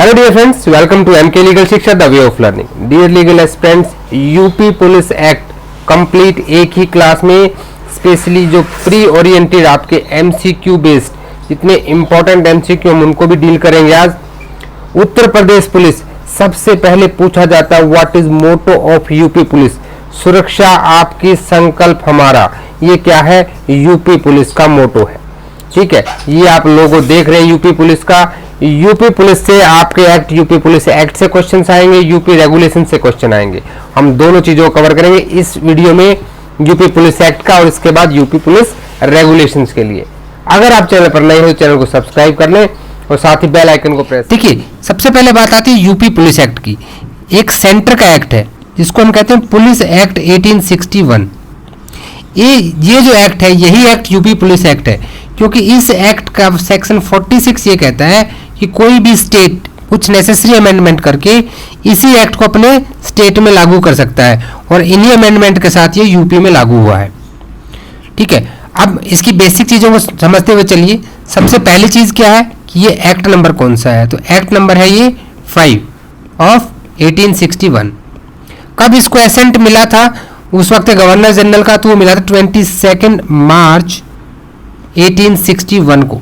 Hello dear friends, welcome to MK legal Shiksha the way of learning. Dear legal aspirants, UP police act complete एक ही class में specially जो pre oriented आपके MCQ based जितने important MCQ हम उनको भी डील करेंगे आज। उत्तर प्रदेश पुलिस सबसे पहले पूछा जाता है what is motto of UP police, सुरक्षा आपकी संकल्प हमारा। ये क्या है? यूपी पुलिस का मोटो है। ठीक है, ये आप लोगों देख रहे हैं यूपी पुलिस का। यूपी पुलिस से आपके एक्ट, यूपी पुलिस एक्ट से क्वेश्चंस आएंगे, यूपी रेगुलेशन से क्वेश्चन आएंगे। हम दोनों चीजों को कवर करेंगे इस वीडियो में, यूपी पुलिस एक्ट का और इसके बाद यूपी पुलिस रेगुलेशंस के लिए। अगर आप चैनल पर नए हो तो चैनल को सब्सक्राइब कर लें और साथ ही बेल आइकन को प्रेस। देखिए, सबसे पहले बात आती है यूपी पुलिस एक्ट की। एक सेंटर का एक्ट है जिसको हम कहते हैं पुलिस एक्ट 1861। ये जो एक्ट है यही एक्ट यूपी पुलिस एक्ट है, क्योंकि इस एक्ट का सेक्शन 46 ये कहता है कि कोई भी स्टेट कुछ नेसेसरी अमेंडमेंट करके इसी एक्ट को अपने स्टेट में लागू कर सकता है, और इन्हीं अमेंडमेंट के साथ ये यूपी में लागू हुआ है। ठीक है, अब इसकी बेसिक चीज़ों को समझते हुए चलिए। सबसे पहली चीज़ क्या है कि ये एक्ट नंबर कौन सा है, तो एक्ट नंबर है ये 5 ऑफ 1861। कब इसको एसेंट मिला था? उस वक्त गवर्नर जनरल का, तो वो मिला था 22 मार्च 1861 को।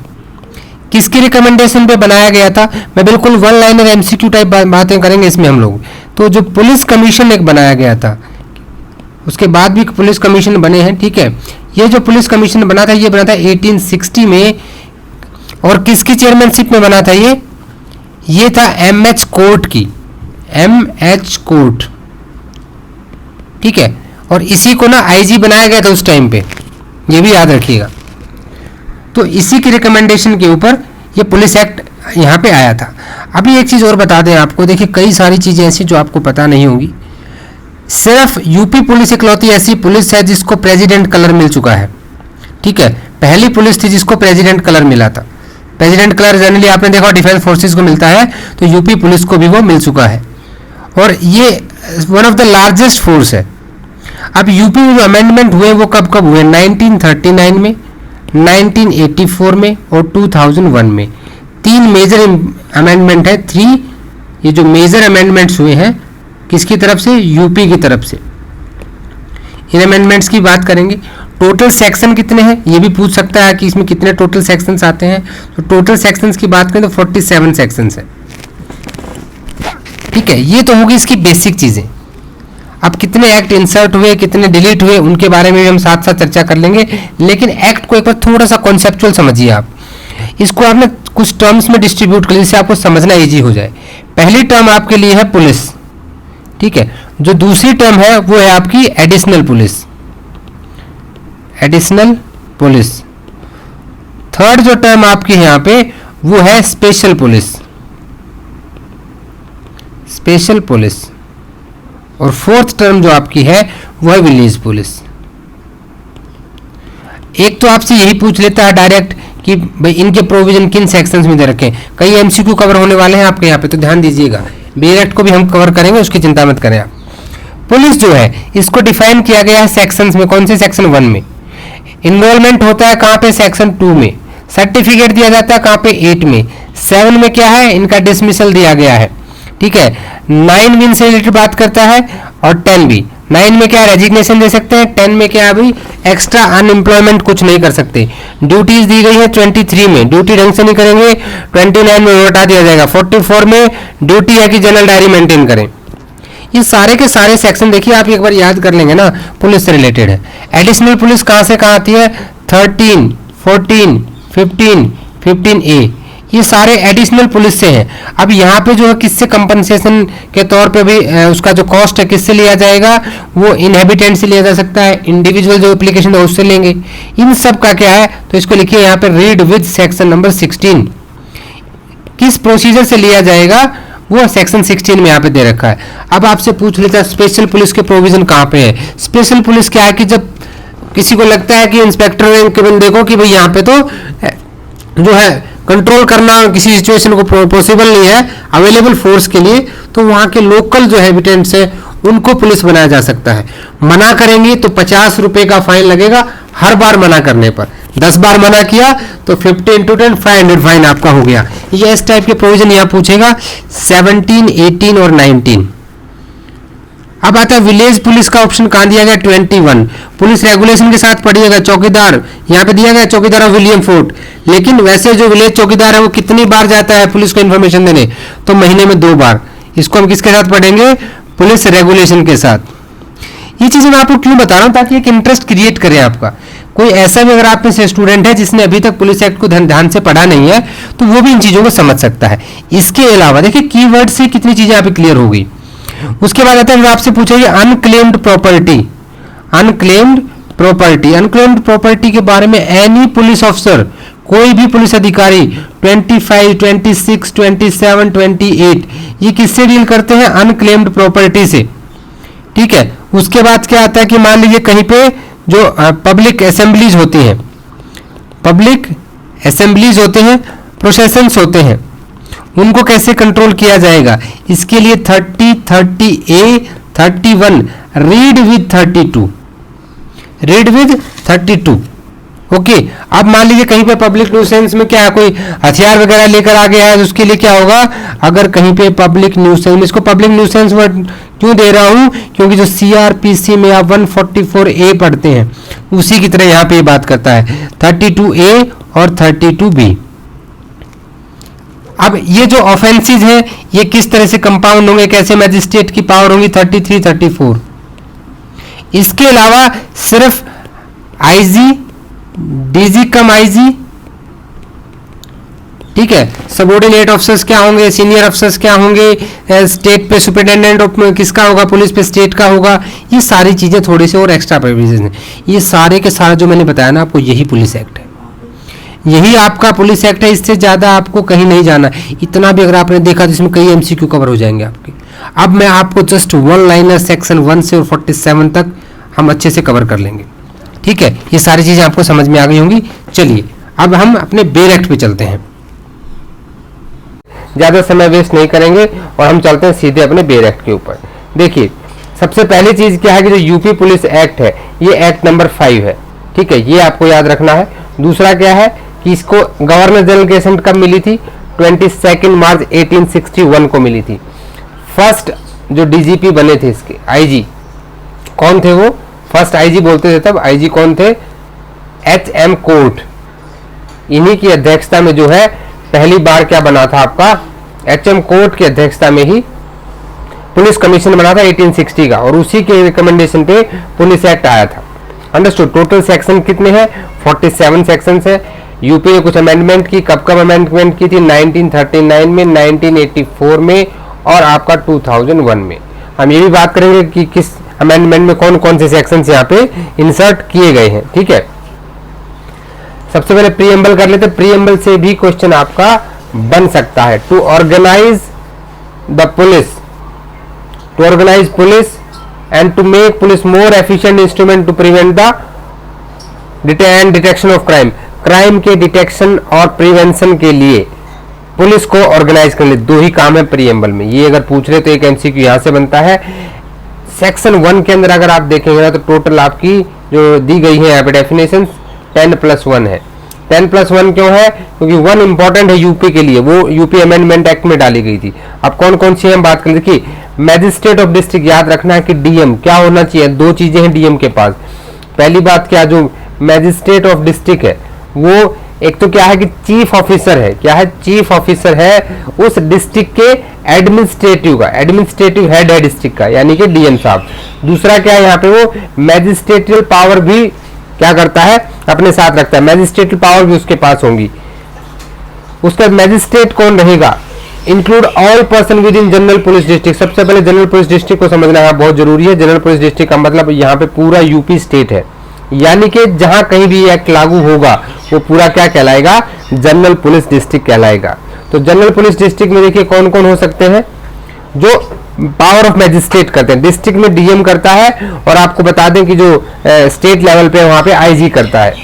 किसकी रिकमेंडेशन पे बनाया गया था? मैं बिल्कुल वन लाइनर एमसीक्यू टाइप बातें करेंगे इसमें हम लोग। तो जो पुलिस कमीशन एक बनाया गया था, उसके बाद भी पुलिस कमीशन बने हैं। ठीक है, ये जो पुलिस कमीशन बना था ये बना था 1860 में, और किसकी चेयरमैनशिप में बना था ये था एमएच कोर्ट की, एमएच कोर्ट। ठीक है, और इसी को ना आईजी बनाया गया था उस टाइम पे, ये भी याद रखिएगा। तो इसी की रिकमेंडेशन के ऊपर ये पुलिस एक्ट यहाँ पे आया था। अभी एक चीज़ और बता दें आपको, देखिए कई सारी चीज़ें ऐसी जो आपको पता नहीं होंगी। सिर्फ यूपी पुलिस इकलौती ऐसी पुलिस है जिसको प्रेसिडेंट कलर मिल चुका है। ठीक है, पहली पुलिस थी जिसको प्रेसिडेंट कलर मिला था। प्रेसिडेंट कलर जनरली आपने देखा डिफेंस फोर्सेज को मिलता है, तो यूपी पुलिस को भी वो मिल चुका है, और ये one of the largest force है। अब यूपी में जो अमेंडमेंट हुए वो कब कब हुए? 1939 में, 1984 में और 2001 में। 3 मेजर अमेंडमेंट है। 3 ये जो मेजर अमेंडमेंट्स हुए हैं किसकी तरफ से? यूपी की तरफ से। इन अमेंडमेंट्स की बात करेंगे। टोटल सेक्शन कितने हैं ये भी पूछ सकता है कि इसमें कितने टोटल सेक्शंस आते हैं। तो टोटल सेक्शंस की बात करें तो 47 सेक्शंस है। ठीक है, ये तो होगी इसकी बेसिक चीज़ें। अब कितने एक्ट इंसर्ट हुए, कितने डिलीट हुए, उनके बारे में भी हम साथ साथ चर्चा कर लेंगे। लेकिन एक्ट को एक बार थोड़ा सा कॉन्सेप्चुअल समझिए आप। इसको आपने कुछ टर्म्स में डिस्ट्रीब्यूट कर, जिससे आपको समझना इजी हो जाए। पहली टर्म आपके लिए है पुलिस। ठीक है, जो दूसरी टर्म है वो है आपकी additional police, additional police. Third जो टर्म आपकी है यहाँ पे वो है स्पेशल पुलिस, स्पेशल पुलिस। और फोर्थ टर्म जो आपकी है वो है विलेज पुलिस। एक तो आपसे यही पूछ लेता है डायरेक्ट कि भाई इनके प्रोविजन किन सेक्शंस में दे रखे हैं। कई एमसीक्यू कवर होने वाले हैं आपके यहाँ पे, तो ध्यान दीजिएगा। बी एक्ट को भी हम कवर करेंगे, उसकी चिंता मत करें आप। पुलिस जो है इसको डिफाइन किया गया है सेक्शंस में। कौन से? सेक्शन 1 में। इनरोलमेंट होता है कहाँ पे? सेक्शन 2 में। सर्टिफिकेट दिया जाता है कहाँ पे? 8 में। 7 में क्या है? इनका डिसमिसल दिया गया है। ठीक है, 9 विन से रिलेटेड बात करता है, और 10 भी। 9 में क्या? रेजिग्नेशन दे सकते हैं। 10 में क्या? अभी एक्स्ट्रा अनएम्प्लॉयमेंट कुछ नहीं कर सकते। ड्यूटीज दी गई है 23 में, ड्यूटी ढंग से नहीं करेंगे 29 में हटा दिया जाएगा। 44 में ड्यूटी है कि जनरल डायरी मेंटेन करें। ये सारे के सारे सेक्शन देखिए आप एक बार याद कर लेंगे ना, पुलिस से रिलेटेड है। एडिशनल पुलिस कहाँ से कहाँ आती है? 13, 14, 15, 15A, ये सारे एडिशनल पुलिस से हैं। अब यहाँ पे जो है किससे कंपनसेशन के तौर पे भी उसका जो कॉस्ट है किससे लिया जाएगा? वो इनहेबिटेंट से लिया जा सकता है, इंडिविजुअल जो एप्लीकेशन है उससे लेंगे। इन सब का क्या है? तो इसको लिखिए यहाँ पे, रीड विद सेक्शन नंबर 16। किस प्रोसीजर से लिया जाएगा वो सेक्शन 16 में यहाँ पे दे रखा है। अब आपसे पूछ लेता है स्पेशल पुलिस के प्रोविजन कहाँ पे है? स्पेशल पुलिस क्या है कि जब किसी को लगता है कि इंस्पेक्टर रैंक के बंदे को कि भाई यहाँ पे तो जो है कंट्रोल करना किसी सिचुएशन को पॉसिबल नहीं है अवेलेबल फोर्स के लिए, तो वहाँ के लोकल जो हैबिटेंट्स है उनको पुलिस बनाया जा सकता है। मना करेंगे तो 50 रुपए का फाइन लगेगा हर बार मना करने पर। 10 बार मना किया तो 50 इंटू 10 500 फाइन आपका हो गया। ये इस टाइप के प्रोविजन यहाँ पूछेगा 17, 18 और 19। अब आता है विलेज पुलिस का ऑप्शन कहाँ दिया गया 21। पुलिस रेगुलेशन के साथ पढ़िएगा। चौकीदार यहाँ पे दिया गया चौकीदार ऑफ विलियम फोर्ट, लेकिन वैसे जो विलेज चौकीदार है वो कितनी बार जाता है पुलिस को इन्फॉर्मेशन देने, तो महीने में 2 बार। इसको हम किसके साथ पढ़ेंगे, पुलिस रेगुलेशन के साथ। ये चीजें मैं आपको क्यों बता रहा हूँ, ताकि एक इंटरेस्ट क्रिएट करें आपका। कोई ऐसा भी अगर आप में से स्टूडेंट है जिसने अभी तक पुलिस एक्ट को ध्यान से पढ़ा नहीं है, तो वो भी इन चीजों को समझ सकता है। इसके अलावा देखिए कीवर्ड से कितनी चीजें यहाँ पे क्लियर हो गई। उसके बाद आता है आपसे पूछेगी unclaimed property. Unclaimed property, unclaimed property के बारे में एनी पुलिस ऑफिसर, कोई भी पुलिस अधिकारी 25, 26, 27, 28 ये किससे डील करते हैं, अनक्लेम्ड प्रॉपर्टी से। ठीक है। उसके बाद क्या आता है कि मान लीजिए कहीं पे जो पब्लिक असेंबलीज होती हैं, पब्लिक असेंबलीज होते हैं, प्रोसेशंस होते हैं, उनको कैसे कंट्रोल किया जाएगा। इसके लिए 30, 30A, 31 read with 32, read with 32। Okay. अब मान लीजिए कहीं पे पब्लिक न्यूसेंस में क्या है, कोई हथियार वगैरह लेकर आ गया है, तो उसके लिए क्या होगा, अगर कहीं पे पब्लिक न्यूसेंस में, इसको पब्लिक न्यूसेंस वर्ड क्यों दे रहा हूं, क्योंकि जो CRPC में आप 144A पढ़ते हैं उसी की तरह यहाँ पे ये बात करता है 32A और 32B। अब ये जो ऑफेंसेस हैं ये किस तरह से कंपाउंड होंगे, कैसे मैजिस्ट्रेट की पावर होंगी 33, 34। इसके अलावा सिर्फ IG, DG कम IG, ठीक है, सबऑर्डिनेट ऑफिसर्स क्या होंगे, सीनियर अफसर्स क्या होंगे, स्टेट पे सुपरिटेंडेंट किसका होगा, पुलिस पे स्टेट का होगा। ये सारी चीजें थोड़ी सी और एक्स्ट्रा प्रोविजन है। ये सारे के सारा जो मैंने बताया ना आपको, यही पुलिस एक्ट है, यही आपका पुलिस एक्ट है। इससे ज्यादा आपको कहीं नहीं जाना। इतना भी अगर आपने देखा तो इसमें कई MCQ कवर हो जाएंगे आपके। अब मैं आपको जस्ट वन लाइनर सेक्शन 1 से और 47 तक हम अच्छे से कवर कर लेंगे। ठीक है, ये सारी चीजें आपको समझ में आ गई होंगी। चलिए अब हम अपने बेर एक्ट पे चलते हैं, ज्यादा समय वेस्ट नहीं करेंगे और हम चलते हैं सीधे अपने बेर एक्ट के ऊपर। देखिए सबसे पहली चीज क्या है कि जो यूपी पुलिस एक्ट है ये एक्ट नंबर 5 है। ठीक है, ये आपको याद रखना है। दूसरा क्या है कि इसको गवर्नर जनरल की असेंट कब मिली थी, 22 मार्च 1861 को मिली थी। फर्स्ट जो DGP बने थे इसके, IG कौन थे, वो फर्स्ट IG बोलते थे तब। IG कौन थे, HM कोर्ट। इन्हीं की अध्यक्षता में जो है पहली बार क्या बना था आपका, HM कोर्ट की अध्यक्षता में ही पुलिस कमीशन बना था 1860 का, और उसी के रिकमेंडेशन पे पुलिस एक्ट आया था। अंडरस्टूड। टोटल सेक्शन कितने हैं, 47 सेक्शंस है। यूपी ने कुछ अमेंडमेंट की, कब कब अमेंडमेंट की थी, 1939 में, 1984 में और आपका 2001 में। हम ये भी बात करेंगे कि किस अमेंडमेंट में कौन कौन से सेक्शंस यहाँ पे इंसर्ट किए गए हैं। ठीक है, सबसे पहले प्रीएम्बल कर लेते। प्रीएम्बल से भी क्वेश्चन आपका बन सकता है। To organise the police, to organise police and to make police more efficient instrument to prevent the detection of crime. Crime के डिटेक्शन और प्रिवेंशन के लिए पुलिस को ऑर्गेनाइज कर ले। 2 ही काम है प्रीएम्बल में। ये अगर पूछ रहे तो एक MCQ यहां से बनता है। सेक्शन 1 के अंदर अगर आप देखेंगे ना तो टोटल आपकी जो दी गई है यहाँ पे डेफिनेशन 10+1 है। 10+1 क्यों है, क्योंकि 1 इंपॉर्टेंट है यूपी के लिए, वो यूपी अमेंडमेंट एक्ट में डाली गई थी। अब कौन कौन सी हम बात कर, देखिए मैजिस्ट्रेट ऑफ डिस्ट्रिक्ट, याद रखना है कि DM क्या होना चाहिए, 2 चीजें हैं DM के पास। पहली बात क्या, जो मैजिस्ट्रेट ऑफ डिस्ट्रिक्ट है वो एक तो क्या है कि चीफ ऑफिसर है, क्या है, चीफ ऑफिसर है उस डिस्ट्रिक्ट के एडमिनिस्ट्रेटिव का, एडमिनिस्ट्रेटिव हेड है डिस्ट्रिक्ट का, यानी कि DM साहब। दूसरा क्या है यहाँ पे, वो मैजिस्ट्रेटियल पावर भी क्या करता है, अपने साथ रखता है, मैजिस्ट्रेटियल पावर भी उसके पास होंगी। उसका मैजिस्ट्रेट कौन रहेगा, include all person with in general police district. सबसे पहले जनरल पुलिस डिस्ट्रिक्ट को समझना है, बहुत जरूरी है। जनरल पुलिस डिस्ट्रिक्ट का मतलब यहाँ पे पूरा यूपी स्टेट है, यानी कि जहां कहीं भी एक्ट लागू होगा वो पूरा क्या कहलाएगा, जनरल पुलिस डिस्ट्रिक्ट कहलाएगा। तो जनरल पुलिस डिस्ट्रिक्ट में देखिए कौन कौन हो सकते हैं, जो पावर ऑफ मैजिस्ट्रेट करते हैं। डिस्ट्रिक्ट में DM करता है, और आपको बता दें कि जो स्टेट लेवल पे वहां पे IG करता है।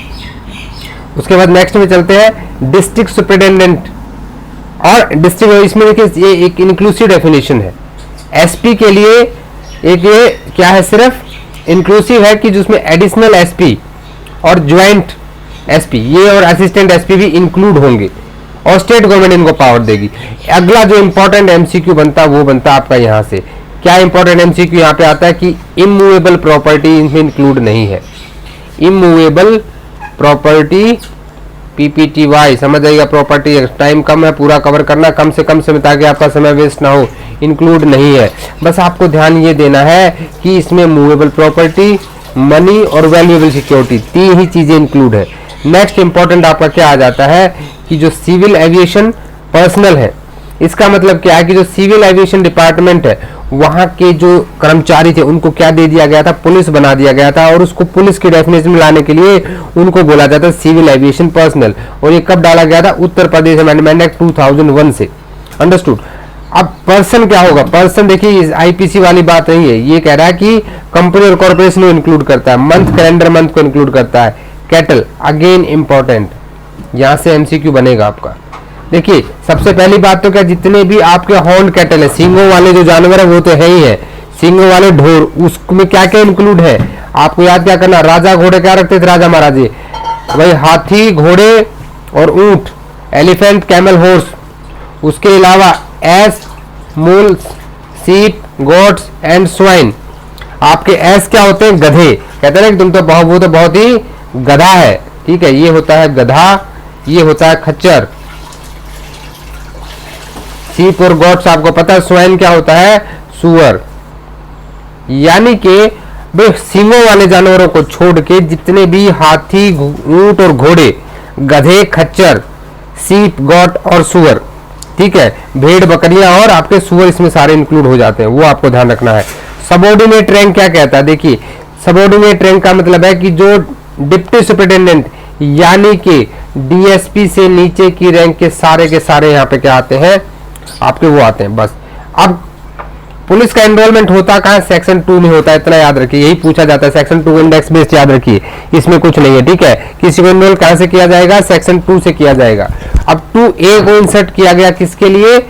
उसके बाद नेक्स्ट में चलते हैं डिस्ट्रिक्ट सुपरिटेंडेंट और डिस्ट्रिक्ट, इसमें देखिए ये एक इंक्लूसिव डेफिनेशन है। SP के लिए एक ये क्या है, सिर्फ इंक्लूसिव है कि जिसमें एडिशनल SP और ज्वाइंट एसपी, ये और असिस्टेंट एसपी भी इंक्लूड होंगे और स्टेट गवर्नमेंट इनको पावर देगी। अगला जो इंपॉर्टेंट एमसीक्यू बनता है वो बनता है आपका यहाँ से, क्या इंपॉर्टेंट एमसीक्यू यहाँ पे आता है कि इमूवेबल प्रॉपर्टी इसमें इंक्लूड नहीं है। इमूवेबल प्रॉपर्टी पीपीटीवाई समझ जाइएगा, प्रॉपर्टी टाइम कम है पूरा कवर करना, कम से कम समय ताकि आपका समय वेस्ट ना हो, इंक्लूड नहीं है। बस आपको ध्यान ये देना है कि इसमें मूवेबल प्रॉपर्टी, मनी और वैल्यूएबल सिक्योरिटी 3 ही चीजें इंक्लूड है। नेक्स्ट इंपॉर्टेंट आपका क्या आ जाता है कि जो सिविल एविएशन पर्सनल है, इसका मतलब क्या है कि जो सिविल एविएशन डिपार्टमेंट है वहां के जो कर्मचारी थे उनको क्या दे दिया गया था, पुलिस बना दिया गया था, और उसको पुलिस की डेफिनेशन में लाने के लिए उनको बोला जाता है सिविल एविएशन पर्सनल। और ये कब डाला गया था, उत्तर प्रदेश अमेंडमेंट एक्ट 2001 से। अंडरस्टूड। अब पर्सन क्या होगा, पर्सन देखिए आईपीसी वाली बात नहीं है, ये कह रहा है कि कंपनी और कॉर्पोरेशन को इंक्लूड करता है, मंथ कैलेंडर मंथ को इंक्लूड करता है। कैटल अगेन इंपॉर्टेंट, यहां से एमसीक्यू बनेगा आपका। देखिए सबसे पहली बात तो क्या, जितने भी आपके हॉर्न कैटल है, सींगों वाले जो जानवर है वो तो है ही है, सींगों वाले ढोर, उसमें क्या क्या इंक्लूड है आपको याद क्या करना। राजा घोड़े क्या रखते थे राजा महाराजे, भाई हाथी, घोड़े और ऊंट, एलिफेंट, कैमल, हॉर्स। उसके अलावा एस, मूल, सीप, गोट्स एंड स्वाइन। आपके एस क्या होते हैं, गधे। कहते हैं ना कि तुम तो वो तो बहुत ही गधा है, ठीक है, ये होता है गधा, ये होता है खच्चर। सीप और गॉट्स आपको पता है, स्वाइन क्या होता है, सुअर। यानी कि भाई सींगों वाले जानवरों को छोड़ के जितने भी हाथी, ऊंट और घोड़े, गधे, खच्चर, सीप, गॉट और सुअर, ठीक है, भेड़, बकरियां और आपके सुअर इसमें सारे इंक्लूड हो जाते हैं, वो आपको ध्यान रखना है। सबऑर्डिनेट रैंक क्या कहता है, देखिए सबऑर्डिनेट रैंक का मतलब है कि जो डिप्टी सुपरिटेंडेंट यानी कि डीएसपी से नीचे की रैंक के सारे यहाँ पे क्या आते हैं आपके, वो आते हैं। बस अब पुलिस का एनरोलमेंट होता कहाँ, सेक्शन 2 में होता है, इतना याद रखिए, यही पूछा जाता है। सेक्शन 2 इंडेक्स बेस्ड याद रखिए, इसमें कुछ नहीं है, ठीक है। किसी को एनरोल कहां से किया जाएगा, सेक्शन 2 से किया जाएगा। अब 2A को इंसर्ट किया गया किसके लिए,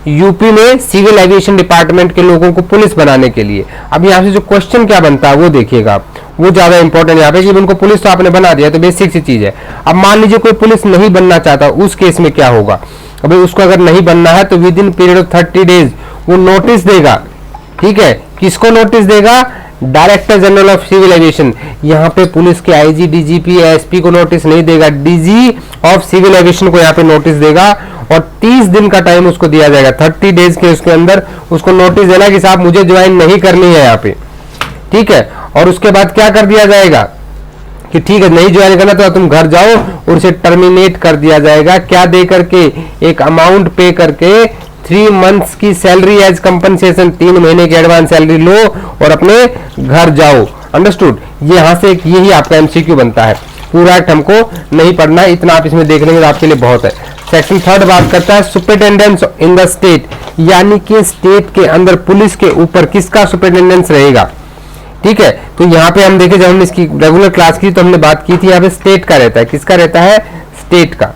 यूपी में सिविल एविएशन डिपार्टमेंट के लोगों को पुलिस बनाने के लिए। अब यहाँ से जो क्वेश्चन क्या बनता है वो देखिएगा आप, वो ज्यादा इंपॉर्टेंट यहाँ पे कि उनको पुलिस तो आपने बना दिया, तो बेसिक सी चीज है। अब मान लीजिए कोई पुलिस नहीं बनना चाहता, उस केस में क्या होगा, अभी उसको अगर नहीं बनना है तो within period of 30 days वो नोटिस देगा, ठीक है। किसको नोटिस देगा, director general of civil aviation. यहाँ पे पुलिस के आईजी, डीजीपी, एसपी को नोटिस नहीं देगा, डीजी ऑफ सिविल एविएशन को यहाँ पे नोटिस देगा, और 30 दिन का टाइम उसको दिया जाएगा, 30 डेज के उसके अंदर उसको नोटिस देना कि साहब मुझे ज्वाइन नहीं करनी है यहाँ पे, ठीक है। और उसके बाद क्या कर दिया जाएगा कि ठीक है नहीं ज्वाइन करना तो तुम घर जाओ, और उसे टर्मिनेट कर दिया जाएगा। क्या दे करके, एक अमाउंट पे करके, 3 मंथ्स की सैलरी एज कंपनसेशन, 3 महीने की एडवांस सैलरी लो और अपने घर जाओ। अंडरस्टूड। ये यहाँ से यही आपका एमसीक्यू बनता है। पूरा एक्ट हमको नहीं पढ़ना है, इतना आप इसमें देख लेंगे तो आपके लिए बहुत है। सेक्शन 3 बात करता है सुपरिटेंडेंस इन द स्टेट, यानी कि स्टेट के अंदर पुलिस के ऊपर किसका सुपरिटेंडेंस रहेगा, ठीक है। तो यहाँ पे हम देखें, जब हमने इसकी रेगुलर क्लास की तो हमने बात की थी, यहाँ पे स्टेट का रहता है, किसका रहता है, स्टेट का।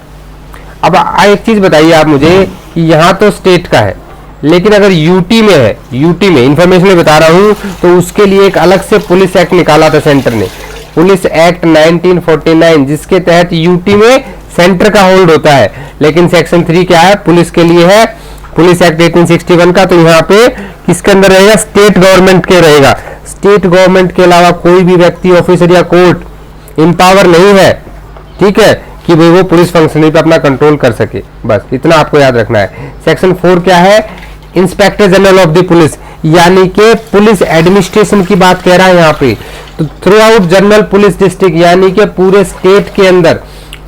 अब एक चीज बताइए आप मुझे कि यहाँ तो स्टेट का है, लेकिन अगर यूटी में है, यूटी में इंफॉर्मेशन में बता रहा हूँ, तो उसके लिए एक अलग से पुलिस एक्ट निकाला था सेंटर ने, पुलिस एक्ट 1949, जिसके तहत यूटी में सेंटर का होल्ड होता है। लेकिन सेक्शन 3 क्या है, पुलिस के लिए है, पुलिस एक्ट 1861 का। तो यहाँ पे किसके अंदर रहेगा, स्टेट गवर्नमेंट के रहेगा। स्टेट गवर्नमेंट के अलावा कोई भी व्यक्ति, ऑफिसर या कोर्ट इम्पावर नहीं है, ठीक है, कि भाई वो पुलिस फंक्शनरी पे अपना कंट्रोल कर सके। बस इतना आपको याद रखना है। सेक्शन 4 क्या है, inspector general of the police, यानी कि पुलिस एडमिनिस्ट्रेशन की बात कह रहा है यहाँ पे। तो through out general police district, यानी कि पूरे स्टेट के अंदर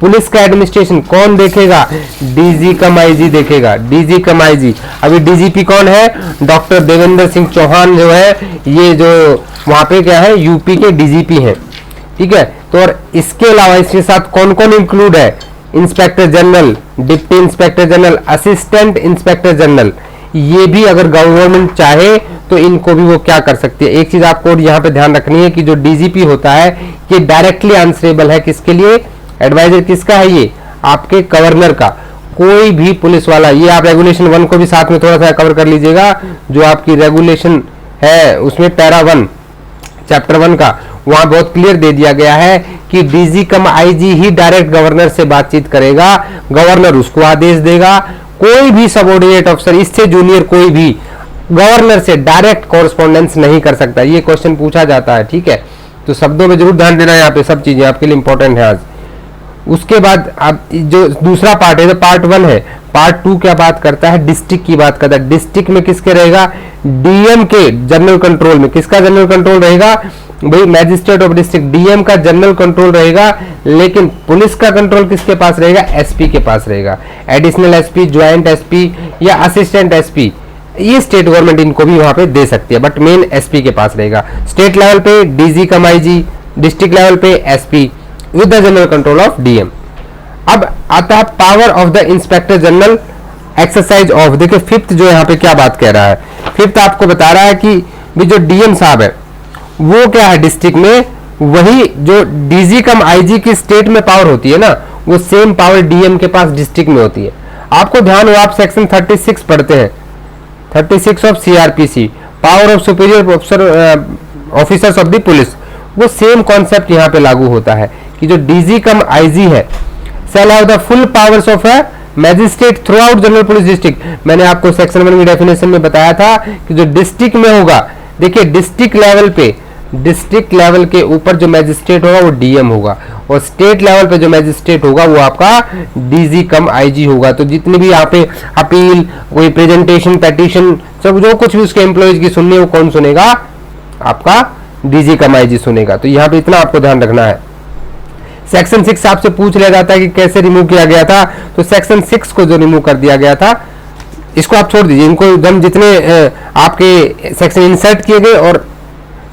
पुलिस का एडमिनिस्ट्रेशन कौन देखेगा, डीजी कम आईजी देखेगा, डीजी कम आईजी। अभी डीजीपी कौन है, डॉक्टर देवेंद्र सिंह चौहान जो है, ये जो वहां पे क्या है, यूपी के डीजीपी हैं, ठीक है। तो और इसके अलावा इसके साथ कौन कौन इंक्लूड है, inspector general, deputy inspector general, assistant inspector general. ये भी अगर गवर्नमेंट चाहे तो इनको भी वो क्या कर सकती है। एक चीज आपको यहाँ पे ध्यान रखनी है कि जो डीजीपी होता है ये डायरेक्टली आंसरेबल है किसके लिए, एडवाइजर किसका है, ये आपके गवर्नर का। कोई भी पुलिस वाला, ये आप रेगुलेशन 1 को भी साथ में थोड़ा सा कवर कर लीजिएगा, जो आपकी रेगुलेशन है उसमें पैरा 1 चैप्टर 1 का, वहां बहुत क्लियर दे दिया गया है कि डीजी कम आईजी ही डायरेक्ट गवर्नर से बातचीत करेगा, गवर्नर उसको आदेश देगा। कोई भी सबऑर्डिनेट अफसर, इससे जूनियर कोई भी गवर्नर से डायरेक्ट कॉरेस्पॉन्डेंस नहीं कर सकता। ये क्वेश्चन पूछा जाता है, ठीक है, तो शब्दों में जरूर ध्यान देना, यहाँ पे सब चीजें आपके लिए इंपॉर्टेंट है आज। उसके बाद आप जो दूसरा पार्ट है, पार्ट 1 है, पार्ट 2 क्या बात करता है, डिस्ट्रिक्ट की बात करता है। डिस्ट्रिक्ट में किसके रहेगा, डीएम के जनरल कंट्रोल में। किसका जनरल कंट्रोल रहेगा भाई, मैजिस्ट्रेट ऑफ डिस्ट्रिक्ट, डीएम का जनरल कंट्रोल रहेगा, लेकिन पुलिस का कंट्रोल किसके पास रहेगा, एसपी के पास रहेगा। एडिशनल एसपी, ज्वाइंट एसपी या असिस्टेंट एसपी, ये स्टेट गवर्नमेंट इनको भी वहां पे दे सकती है, बट मेन एसपी के पास रहेगा। स्टेट लेवल पे DG cum IG, district level पे SP with the general control of DM. अब आता है power of the inspector general, exercise of. देखिए फिफ्थ जो यहाँ पे क्या बात कह रहा है, फिफ्थ आपको बता रहा है कि भी जो डीएम साहब है वो क्या है डिस्ट्रिक्ट में, वही जो डीजी कम आईजी की स्टेट में पावर होती है ना, वो सेम पावर डीएम के पास डिस्ट्रिक्ट में होती है। आपको ध्यान हो, आप सेक्शन 36 पढ़ते हैं, 36 of CrPC, power of superior officers of the police, वो सेम कॉन्सेप्ट यहाँ पे लागू होता है कि जो डीजी कम आईजी है shall have the full powers of a magistrate through out general police district. मैंने आपको सेक्शन 1 की डेफिनेशन में बताया था कि जो डिस्ट्रिक्ट में होगा, देखिए डिस्ट्रिक्ट लेवल पे, डिस्ट्रिक्ट लेवल के ऊपर जो मैजिस्ट्रेट होगा वो डीएम होगा, और स्टेट लेवल पे जो मैजिस्ट्रेट होगा वो आपका डीजी कम आईजी होगा। तो जितनी भी यहाँ पे अपील, कोई प्रेजेंटेशन, पेटिशन, सब जो कुछ भी उसके एम्प्लॉयज की सुननी है वो कौन सुनेगा, आपका डीजी कम आईजी सुनेगा। तो यहाँ पे इतना आपको ध्यान रखना है। सेक्शन 6 आपसे पूछ लिया जाता है कि कैसे रिमूव किया गया था, तो सेक्शन 6 को जो रिमूव कर दिया गया था, इसको आप छोड़ दीजिए, इनको एकदम जितने आपके सेक्शन इंसर्ट किए गए और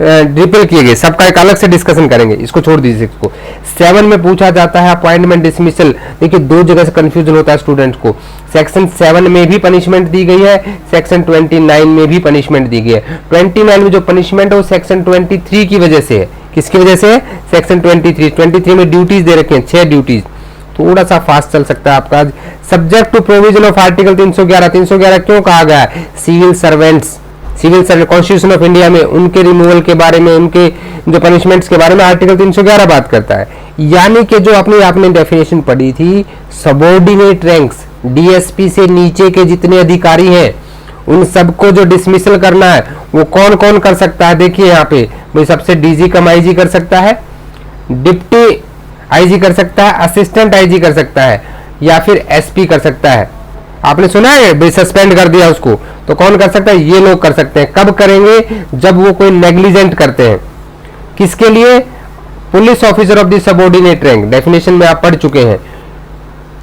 रिपेल किए गए सबका एक अलग से डिस्कशन करेंगे, इसको छोड़ दीजिए। 6 को 7 में पूछा जाता है अपॉइंटमेंट डिसमिसल। देखिए दो जगह से कंफ्यूजन होता है स्टूडेंट्स को, सेक्शन 7 में भी पनिशमेंट दी गई है, सेक्शन 29 में भी पनिशमेंट दी गई है। 29 में जो पनिशमेंट है वो सेक्शन 23 की वजह से है। किसकी वजह से, सेक्शन 23 में ड्यूटीज दे रखे हैं, 6 ड्यूटीज। थोड़ा सा फास्ट चल सकता है आपका। Subject to provision of article 311 क्यों कहा गया है, civil servants, civil servant constitution of India में उनके रिमूवल के बारे में, उनके जो पनिशमेंट्स के बारे में आर्टिकल 311 बात करता है। यानी कि जो आपने डेफिनेशन पढ़ी थी, सबॉर्डिनेट रैंक्स, डीएसपी से नीचे के जितने अधिकारी हैं उन सबको जो डिसमिसल करना है वो कौन कौन कर सकता है। देखिए यहाँ पे भाई सबसे डीजी कम आईजी कर सकता है, डिप्टी आईजी कर सकता है, असिस्टेंट आईजी कर सकता है, या फिर एसपी कर सकता है। आपने सुना है भाई सस्पेंड कर दिया उसको, तो कौन कर सकता है, ये लोग कर सकते हैं। कब करेंगे, जब वो कोई नेग्लिजेंट करते हैं। किसके लिए, police officer of the subordinate rank, definition में आप पढ़ चुके हैं।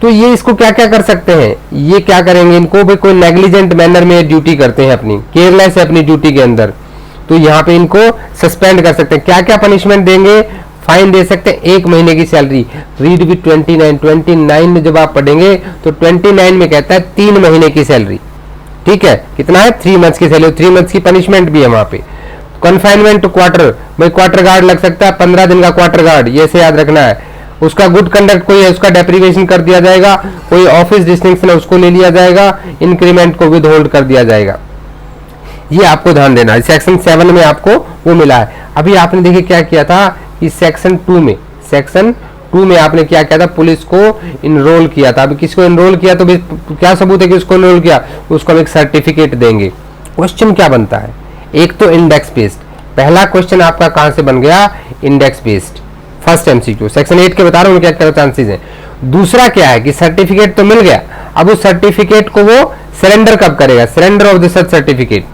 तो ये इसको क्या क्या कर सकते हैं, ये क्या करेंगे, इनको भी कोई नेग्लिजेंट मैनर में ड्यूटी करते हैं, अपनी केयरलेस है अपनी ड्यूटी के अंदर, तो यहाँ पे इनको सस्पेंड कर सकते हैं। क्या क्या पनिशमेंट देंगे, फाइन दे सकते हैं, 1 महीने की सैलरी। रीड विद 29 में जब आप पढ़ेंगे तो 29 में कहता है 3 महीने की सैलरी, ठीक है, कितना है, 3 मंथ्स की सैलरी, 3 मंथ्स की पनिशमेंट भी है वहां पे। कन्फाइनमेंट टू क्वार्टर, भाई क्वार्टर गार्ड लग सकता है, 15 दिन का क्वार्टर गार्ड, ये से याद रखना है। उसका गुड कंडक्ट कोई है उसका डेप्रीवेशन कर दिया जाएगा, कोई ऑफिस डिस्टिंक्शन है उसको ले लिया जाएगा, इंक्रीमेंट को विद होल्ड कर दिया जाएगा। ये आपको ध्यान देना है, सेक्शन 7 में आपको वो मिला है। अभी आपने देखिए क्या किया था कि सेक्शन 2 में आपने क्या किया था, पुलिस को इनरोल किया था। अभी किसको इनरोल किया, तो क्या सबूत है कि उसको इनरोल किया, उसको हम एक सर्टिफिकेट देंगे। क्वेश्चन क्या बनता है, एक तो इंडेक्स बेस्ड, पहला क्वेश्चन आपका कहां से बन गया, index based, first MCQ, section 8 के बता रहा हूं क्या क्या चांसेस हैं। दूसरा क्या है कि सर्टिफिकेट तो मिल गया, अब उस सर्टिफिकेट को वो सरेंडर कब करेगा, surrender of the such certificate.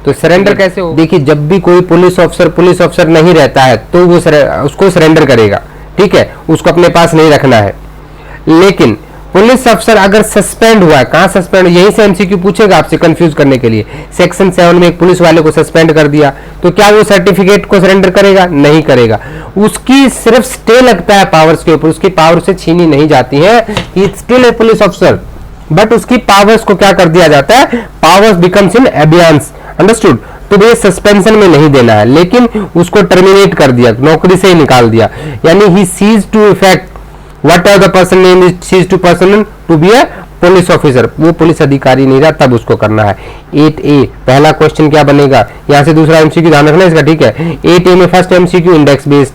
तो सरेंडर कैसे हो, देखिए जब भी कोई पुलिस ऑफिसर नहीं रहता है तो वो उसको सरेंडर करेगा, ठीक है, उसको अपने पास नहीं रखना है। लेकिन पुलिस अफसर अगर सस्पेंड हुआ है, कहां सस्पेंड, यहीं से एमसीक्यू पूछेगा आपसे कंफ्यूज करने के लिए। सेक्शन 7 में एक पुलिस वाले को सस्पेंड कर दिया, तो क्या वो सर्टिफिकेट को सरेंडर करेगा, नहीं करेगा। उसकी सिर्फ स्टे लगता है पावर्स के ऊपर, उसकी पावर से छीनी नहीं जाती है, he still a police officer, but उसकी पावर्स को क्या कर दिया जाता है, पावर्स बिकम्स इन एबियंस, अंडरस्टूड। तो ये सस्पेंशन में नहीं देना है, लेकिन उसको टर्मिनेट कर दिया, नौकरी से ही निकाल दिया, यानी ही cease to effect whatever the person name is cease to person to be a police officer, वो पुलिस अधिकारी नहीं रहा तब उसको करना है। 8A पहला क्वेश्चन क्या बनेगा, यहाँ से दूसरा एमसीक्यू ध्यान रखना इसका, ठीक है। 8A में फर्स्ट एमसीक्यू इंडेक्स बेस्ड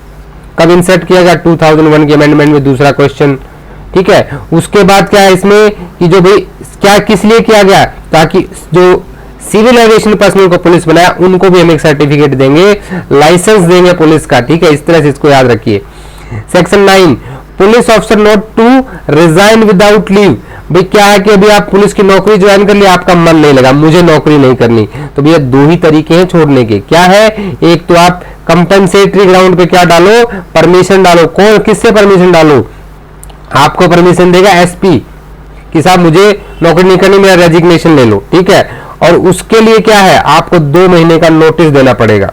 कब इंसर्ट किया गया, 2001 के अमेंडमेंट में दूसरा क्वेश्चन, ठीक है। उसके बाद क्या है इसमें कि जो भाई क्या किस लिए किया गया, ताकि जो सिविल एविएशन पर्सनल को पुलिस बनाया उनको भी हम एक सर्टिफिकेट देंगे, लाइसेंस देंगे पुलिस का, ठीक है। इस तरह से इसको याद रखिए। Section 9 police officer not to resign without leave, भाई क्या है कि अभी आप पुलिस की नौकरी ज्वाइन कर लिया, आपका मन नहीं लगा, मुझे नौकरी नहीं करनी, तो भैया दो ही तरीके हैं छोड़ने के, क्या है, एक तो आप कंपेंसेटरी ग्राउंड पे क्या डालो, परमिशन डालो। कौन किससे परमिशन डालो, आपको परमिशन देगा एसपी कि साहब मुझे नौकरी नहीं करनी, मेरा रेजिग्नेशन ले लो, ठीक है। और उसके लिए क्या है, आपको 2 महीने का नोटिस देना पड़ेगा,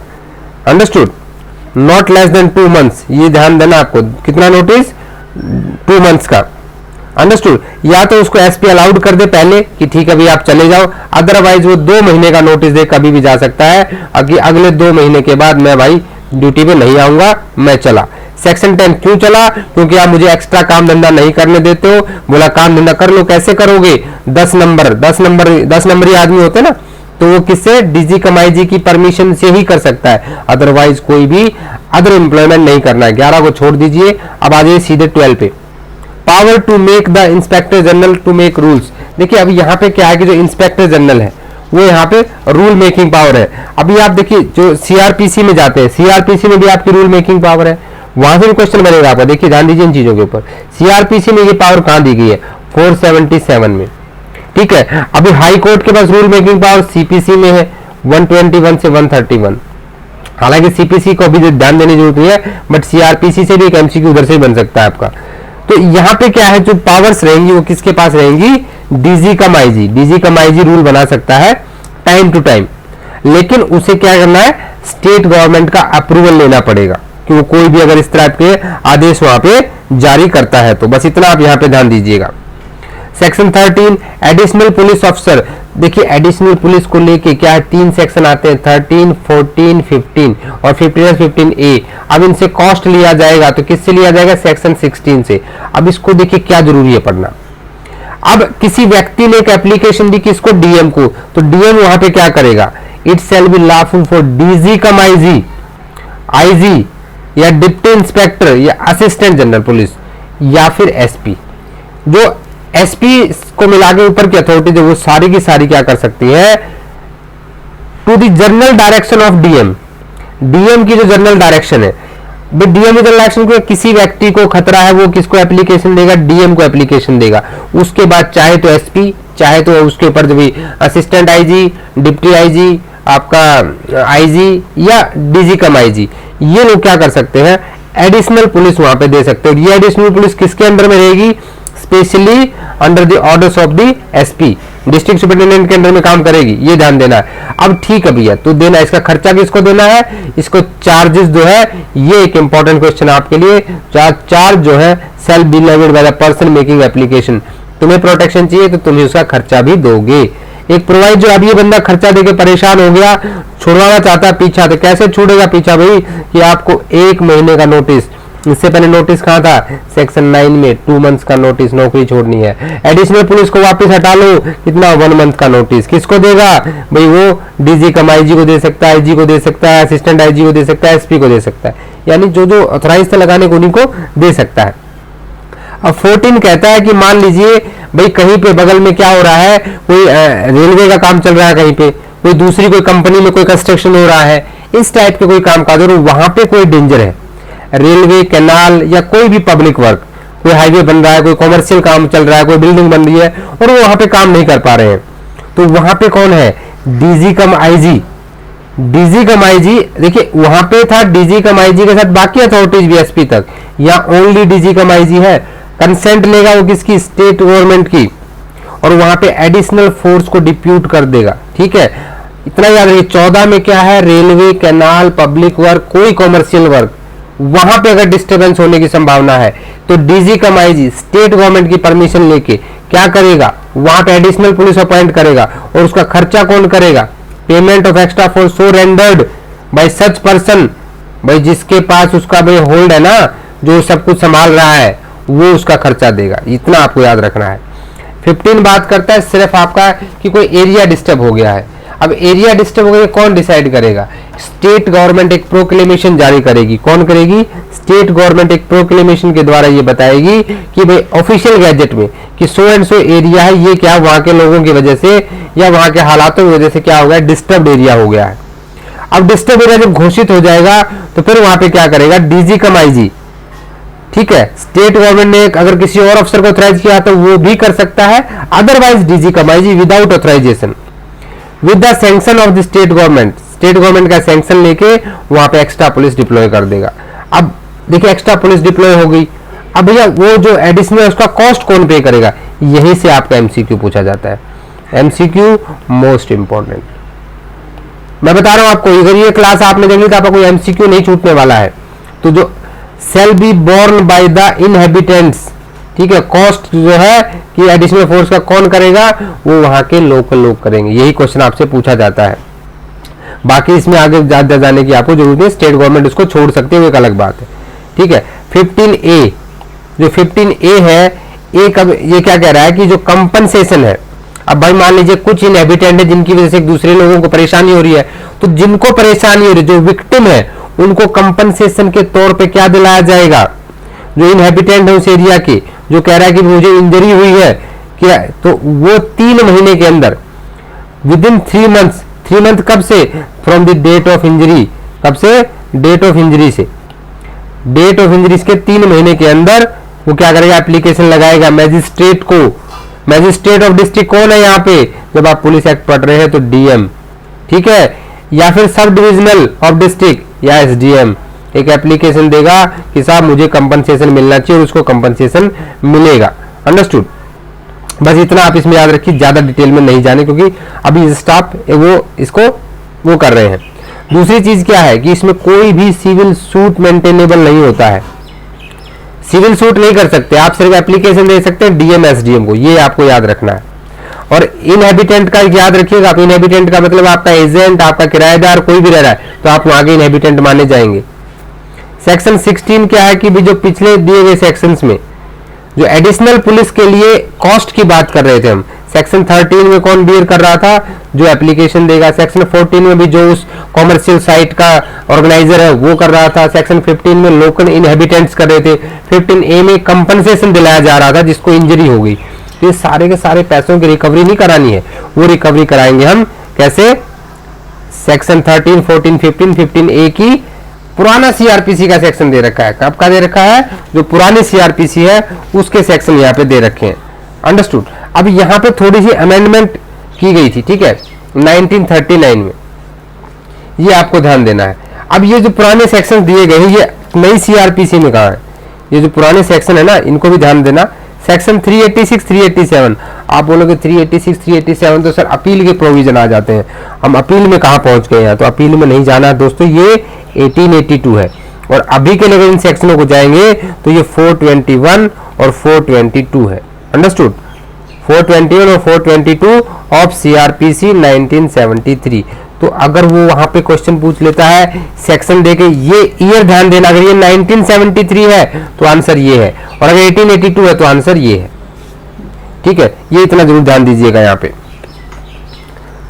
understood, not less than 2 months, ये ध्यान देना आपको, कितना नोटिस, 2 मंथ्स का, अंडरस्टूड। या तो उसको एसपी अलाउड कर दे पहले कि ठीक है भाई आप चले जाओ, अदरवाइज वो 2 महीने का नोटिस दे, कभी भी जा सकता है, अगले 2 महीने के बाद मैं भाई ड्यूटी पे नहीं आऊंगा, मैं चला। सेक्शन 10 क्यों चला, क्योंकि आप मुझे एक्स्ट्रा काम धंधा नहीं करने देते हो, बोला काम धंधा कर लो, कैसे करोगे, 10 नंबरी आदमी होते ना, तो वो किससे, डीजी कमाई की परमिशन से ही कर सकता है, अदरवाइज कोई भी अदर एम्प्लॉयमेंट नहीं करना है। 11 को छोड़ दीजिए, अब आ जाइए सीधे 12 पे, power to make the inspector general to make rules. देखिए अभी यहाँ पे क्या है कि जो इंस्पेक्टर जनरल है वो यहाँ पे रूल मेकिंग पावर है। अभी आप देखिए जो सीआरपीसी में जाते हैं, सीआरपीसी में भी आपकी रूल मेकिंग पावर है, वहां से भी क्वेश्चन बनेगा आपका, देखिए ध्यान दीजिए इन चीजों के ऊपर। सीआरपीसी में ये पावर कहां दी गई है, 477 में, ठीक है। अभी हाई कोर्ट के पास रूल मेकिंग पावर सीपीसी में है 121 से 131, हालांकि सीपीसी को अभी ध्यान देने की जरूरत नहीं है, बट सीआरपीसी से भी एक एमसीक्यू उधर से ही बन सकता है आपका। तो यहाँ पे क्या है, जो पावर्स रहेंगी वो किसके पास रहेंगी, DG cum IG. DG cum IG rule बना सकता है टाइम टू टाइम, लेकिन उसे क्या करना है, स्टेट गवर्नमेंट का अप्रूवल लेना पड़ेगा कि वो कोई भी अगर इस तरह के आदेश वहां पे जारी करता है, तो बस इतना आप यहाँ पे ध्यान दीजिएगा। सेक्शन 13 एडिशनल पुलिस ऑफिसर, देखिए एडिशनल पुलिस को लेके क्या है, 3 सेक्शन आते हैं, 13, 14, 15 और 15A। अब इनसे कॉस्ट लिया जाएगा, तो किससे लिया जाएगा, सेक्शन 16 से। अब इसको देखिए क्या जरूरी है पढ़ना। अब किसी व्यक्ति ने एक एप्लीकेशन दी किसको, डीएम को, तो डीएम वहां पे क्या करेगा, it shall B lawful for DG cum IG, IG या डिप्टी इंस्पेक्टर या असिस्टेंट जनरल पुलिस या फिर एसपी, जो एसपी को मिला के ऊपर की अथॉरिटी जो वो सारी की सारी क्या कर सकती है, to the general direction of DM, DM की जो जनरल डायरेक्शन है, डीएम जनरल डायरेक्शन को किसी व्यक्ति को खतरा है वो किसको एप्लीकेशन देगा, डीएम को एप्लीकेशन देगा। उसके बाद चाहे तो एसपी, चाहे तो उसके ऊपर जो भी असिस्टेंट आईजी, डिप्टी आईजी, आपका आईजी या डीजी कम आईजी, ये लोग क्या कर सकते हैं, एडिशनल पुलिस वहां पे दे सकते हैं। ये एडिशनल पुलिस किसके अंडर में रहेगी, specially under the orders of the SP, district superintendent के अंडर में काम करेगी, ये ध्यान देना है। अब ठीक है भैया, तो देना, इसका खर्चा किसको देना है, इसको चार्जेस जो है, ये एक इंपॉर्टेंट क्वेश्चन आपके लिए, चार्ज जो है self be levied by the person making application, तुम्हें प्रोटेक्शन चाहिए तो तुम्हें उसका खर्चा भी दोगे। एक प्रोवाइड जो अभी ये बंदा खर्चा देके परेशान हो गया, छुड़वाना चाहता है पीछा, तो कैसे छूटेगा पीछा भाई, कि आपको 1 महीने का नोटिस, इससे पहले नोटिस कहां था, सेक्शन 9 में 2 मंथ्स का नोटिस, नौकरी छोड़नी है। एडिशनल पुलिस को वापस हटा लो, कितना 1 मंथ का नोटिस, किसको देगा भाई, वो डीजी कम आईजी को दे सकता है, आईजी को दे सकता है, असिस्टेंट आईजी को दे सकता है, एसपी को दे सकता है, यानी जो जो ऑथराइज था लगाने को उन्हीं को दे सकता है। अब 14 कहता है कि मान लीजिए भाई कहीं पे बगल में क्या हो रहा है, कोई रेलवे का काम चल रहा है, कहीं पे कोई दूसरी कोई कंपनी में कोई कंस्ट्रक्शन हो रहा है, इस टाइप के कोई काम काज हो, वहां पे कोई डेंजर है, रेलवे, कैनाल या कोई भी पब्लिक वर्क, कोई हाईवे बन रहा है, कोई कॉमर्शियल काम चल रहा है, कोई बिल्डिंग बन रही है और वो वहां पे काम नहीं कर पा रहे हैं, तो वहां पे कौन है, DG cum IG. DG cum IG, देखिए वहां पे था डीजी कम आईजी के साथ बाकी अथॉरिटीज भी एसपी तक, या ओनली डीजी कम आईजी है, कंसेंट लेगा वो किसकी, स्टेट गवर्नमेंट की, और वहां पे एडिशनल फोर्स को डिप्यूट कर देगा, ठीक है। इतना याद रखिए। 14 में क्या है, रेलवे, कैनाल, पब्लिक वर्क, कोई कॉमर्शियल वर्क, वहां पे अगर डिस्टर्बेंस होने की संभावना है तो DG cum IG state government की परमिशन लेके क्या करेगा, वहां पे एडिशनल पुलिस अपॉइंट करेगा, और उसका खर्चा कौन करेगा, payment of extra force so rendered by such person, भाई जिसके पास उसका भाई होल्ड है ना, जो सब कुछ संभाल रहा है, वो उसका खर्चा देगा, इतना आपको याद रखना है। 15 बात करता है सिर्फ आपका कि कोई एरिया डिस्टर्ब हो गया है। अब एरिया डिस्टर्ब हो गया, कौन डिसाइड करेगा? स्टेट गवर्नमेंट एक प्रोक्लेमेशन जारी करेगी। कौन करेगी? स्टेट गवर्नमेंट एक प्रोक्लेमेशन के द्वारा ये बताएगी कि भाई ऑफिशियल गैजेट में कि सो एंड सो एरिया है, ये क्या वहां के लोगों की वजह से या वहां के हालातों की वजह से क्या हो गया, डिस्टर्ब एरिया हो गया है। अब डिस्टर्ब एरिया जब घोषित हो जाएगा तो फिर वहां पे क्या करेगा? डीजी कम आईजी, ठीक है। स्टेट गवर्नमेंट ने अगर किसी और अफसर को ऑथराइज किया तो वो भी कर सकता है, otherwise DG cum IG without authorisation with the sanction of the state government, state government का सैंक्शन लेके वहां पे एक्स्ट्रा पुलिस डिप्लॉय कर देगा। अब देखिए एक्स्ट्रा पुलिस डिप्लॉय हो गई। अब भैया वो जो एडिशनल उसका कॉस्ट कौन पे करेगा? यहीं से आपका एमसीक्यू पूछा जाता है। एमसीक्यू मोस्ट इंपॉर्टेंट, मैं बता रहा हूं आपको, अगर ये क्लास आपने देख ली तो आपका कोई एमसीक्यू नहीं छूटने वाला है। तो जो shall be borne by the inhabitants, ठीक है, कॉस्ट जो है कि एडिशनल फोर्स का कौन करेगा? वो वहां के लोकल लोग करेंगे। यही क्वेश्चन आपसे पूछा जाता है। बाकी इसमें आगे ज्यादा जाने की आपको जरूरत नहीं, स्टेट गवर्नमेंट उसको छोड़ सकती है, वो एक अलग बात है, ठीक है। 15A, जो 15A है, एक अब ये क्या कह रहा है कि जो कंपनसेशन है, अब भाई मान लीजिए कुछ इनहेबिटेंट है जिनकी वजह से दूसरे लोगों को परेशानी हो रही है, तो जिनको परेशानी हो रही है, जो विक्टिम है, उनको कंपनसेशन के तौर पे क्या दिलाया जाएगा? जो इनहेबिटेंट है उस एरिया के, जो कह रहा है कि मुझे इंजरी हुई है क्या, तो वो 3 महीने के अंदर विद इन 3 मंथ्स, 3 मंथ कब से? From the date of injury, कब से? डेट ऑफ इंजरी से, डेट ऑफ इंजरी के 3 महीने के अंदर वो क्या करेगा? एप्लीकेशन लगाएगा मैजिस्ट्रेट को। मैजिस्ट्रेट ऑफ डिस्ट्रिक्ट कौन है यहाँ पे? जब आप पुलिस एक्ट पढ़ रहे हैं तो डीएम, ठीक है, या फिर सब डिविजनल ऑफ डिस्ट्रिक्ट या एसडीएम एक एप्लीकेशन देगा कि साहब मुझे कंपनसेशन मिलना चाहिए, और उसको कंपनसेशन मिलेगा। अंडरस्टूड? बस इतना आप इसमें याद रखिए, ज्यादा डिटेल में नहीं जाने, क्योंकि अभी स्टाफ वो इसको वो कर रहे हैं। दूसरी चीज क्या है कि इसमें कोई भी सिविल सूट मेंटेनेबल नहीं होता है। सिविल सूट नहीं कर सकते आप, सिर्फ एप्लीकेशन दे सकते हैं डीएम एसडीएम को, ये आपको याद रखना है। और इनहेबिटेंट का याद रखिएगा, आप इनहेबिटेंट का मतलब आपका एजेंट, आपका किराएदार, कोई भी रह रहा है तो आप वहां के इनहेबिटेंट माने जाएंगे। सेक्शन 16 क्या है कि भी जो पिछले दिए गए सेक्शंस में जो एडिशनल पुलिस के लिए कॉस्ट की बात कर रहे थे हम, सेक्शन 13 में कौन बियर कर रहा था? जो एप्लीकेशन देगा। सेक्शन 14 में भी जो उस कॉमर्शियल साइट का ऑर्गेनाइजर है वो कर रहा था। सेक्शन 15 में लोकल इनहेबिटेंट्स कर रहे थे। 15A में कंपनसेशन दिलाया जा रहा था जिसको इंजरी हो गई। तो ये सारे के सारे पैसों की रिकवरी नहीं करानी है, वो रिकवरी कराएंगे हम कैसे? सेक्शन 13, 14, 15, 15A की पुराना सीआरपीसी का सेक्शन दे रखा है। कब का दे रखा है? जो पुराने सीआरपीसी है उसके सेक्शन यहाँ पे दे रखे हैं। अंडरस्टूड? अब यहाँ पे थोड़ी सी अमेंडमेंट की गई थी, ठीक है, 1939 में, ये आपको ध्यान देना है। अब ये जो पुराने सेक्शन दिए गए ये नई सीआरपीसी में कहा है? ये जो पुराने सेक्शन है ना, इनको भी ध्यान देना। सेक्शन 386, 387, आप बोलोगे 386, 387 तो सर अपील के प्रोविजन आ जाते हैं। हम अपील में कहाँ पहुंच गए हैं? तो अपील में नहीं जाना है दोस्तों, ये 1882 है। और अभी के लिए इन सेक्शनों को जाएंगे तो ये 421 और 422 है। अंडरस्टूड? 421 और 422 ऑफ सीआरपीसी 1973। तो अगर वो वहां पे क्वेश्चन पूछ लेता है सेक्शन देके, ये ईयर ध्यान देना, अगर ये 1973 है तो आंसर ये है, और अगर 1882 है तो आंसर ये है। ठीक है, ये इतना जरूर ध्यान दीजिएगा यहाँ पे।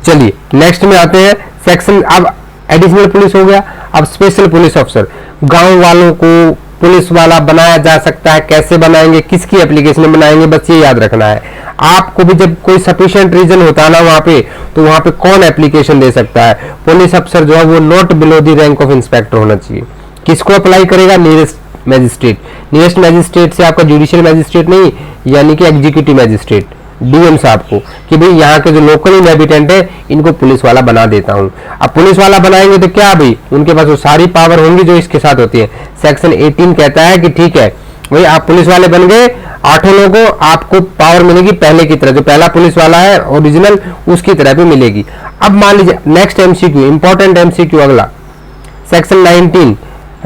चलिए नेक्स्ट में आते हैं सेक्शन। अब एडिशनल पुलिस हो गया, अब स्पेशल पुलिस ऑफिसर। गांव वालों को पुलिस वाला बनाया जा सकता है, कैसे बनाएंगे, किसकी एप्लीकेशन में बनाएंगे, बस ये याद रखना है आपको भी। जब कोई सफिशिएंट रीजन होता है ना वहां पे, तो वहां पे कौन एप्लीकेशन दे सकता है? पुलिस अफसर जो है वो not below the rank of inspector होना चाहिए। किसको अप्लाई करेगा? Nearest magistrate. नियरेस्ट मैजिस्ट्रेट से आपका जुडिशियल मैजिस्ट्रेट नहीं, यानी कि एग्जीक्यूटिव मैजिस्ट्रेट, डीएम साहब को, कि भाई यहाँ के जो लोकल इनहेबिटेंट है इनको पुलिस वाला बना देता हूँ। अब पुलिस वाला बनाएंगे तो क्या भाई, उनके पास वो सारी पावर होंगी जो इसके साथ होती है। सेक्शन 18 कहता है कि ठीक है भाई आप पुलिस वाले बन गए, 8 लोगों को आपको पावर मिलेगी पहले की तरह, जो पहला पुलिस वाला है ओरिजिनल उसकी तरह भी मिलेगी। अब मान लीजिए नेक्स्ट एमसीक्यू, इंपॉर्टेंट एमसीक्यू अगला, section 19,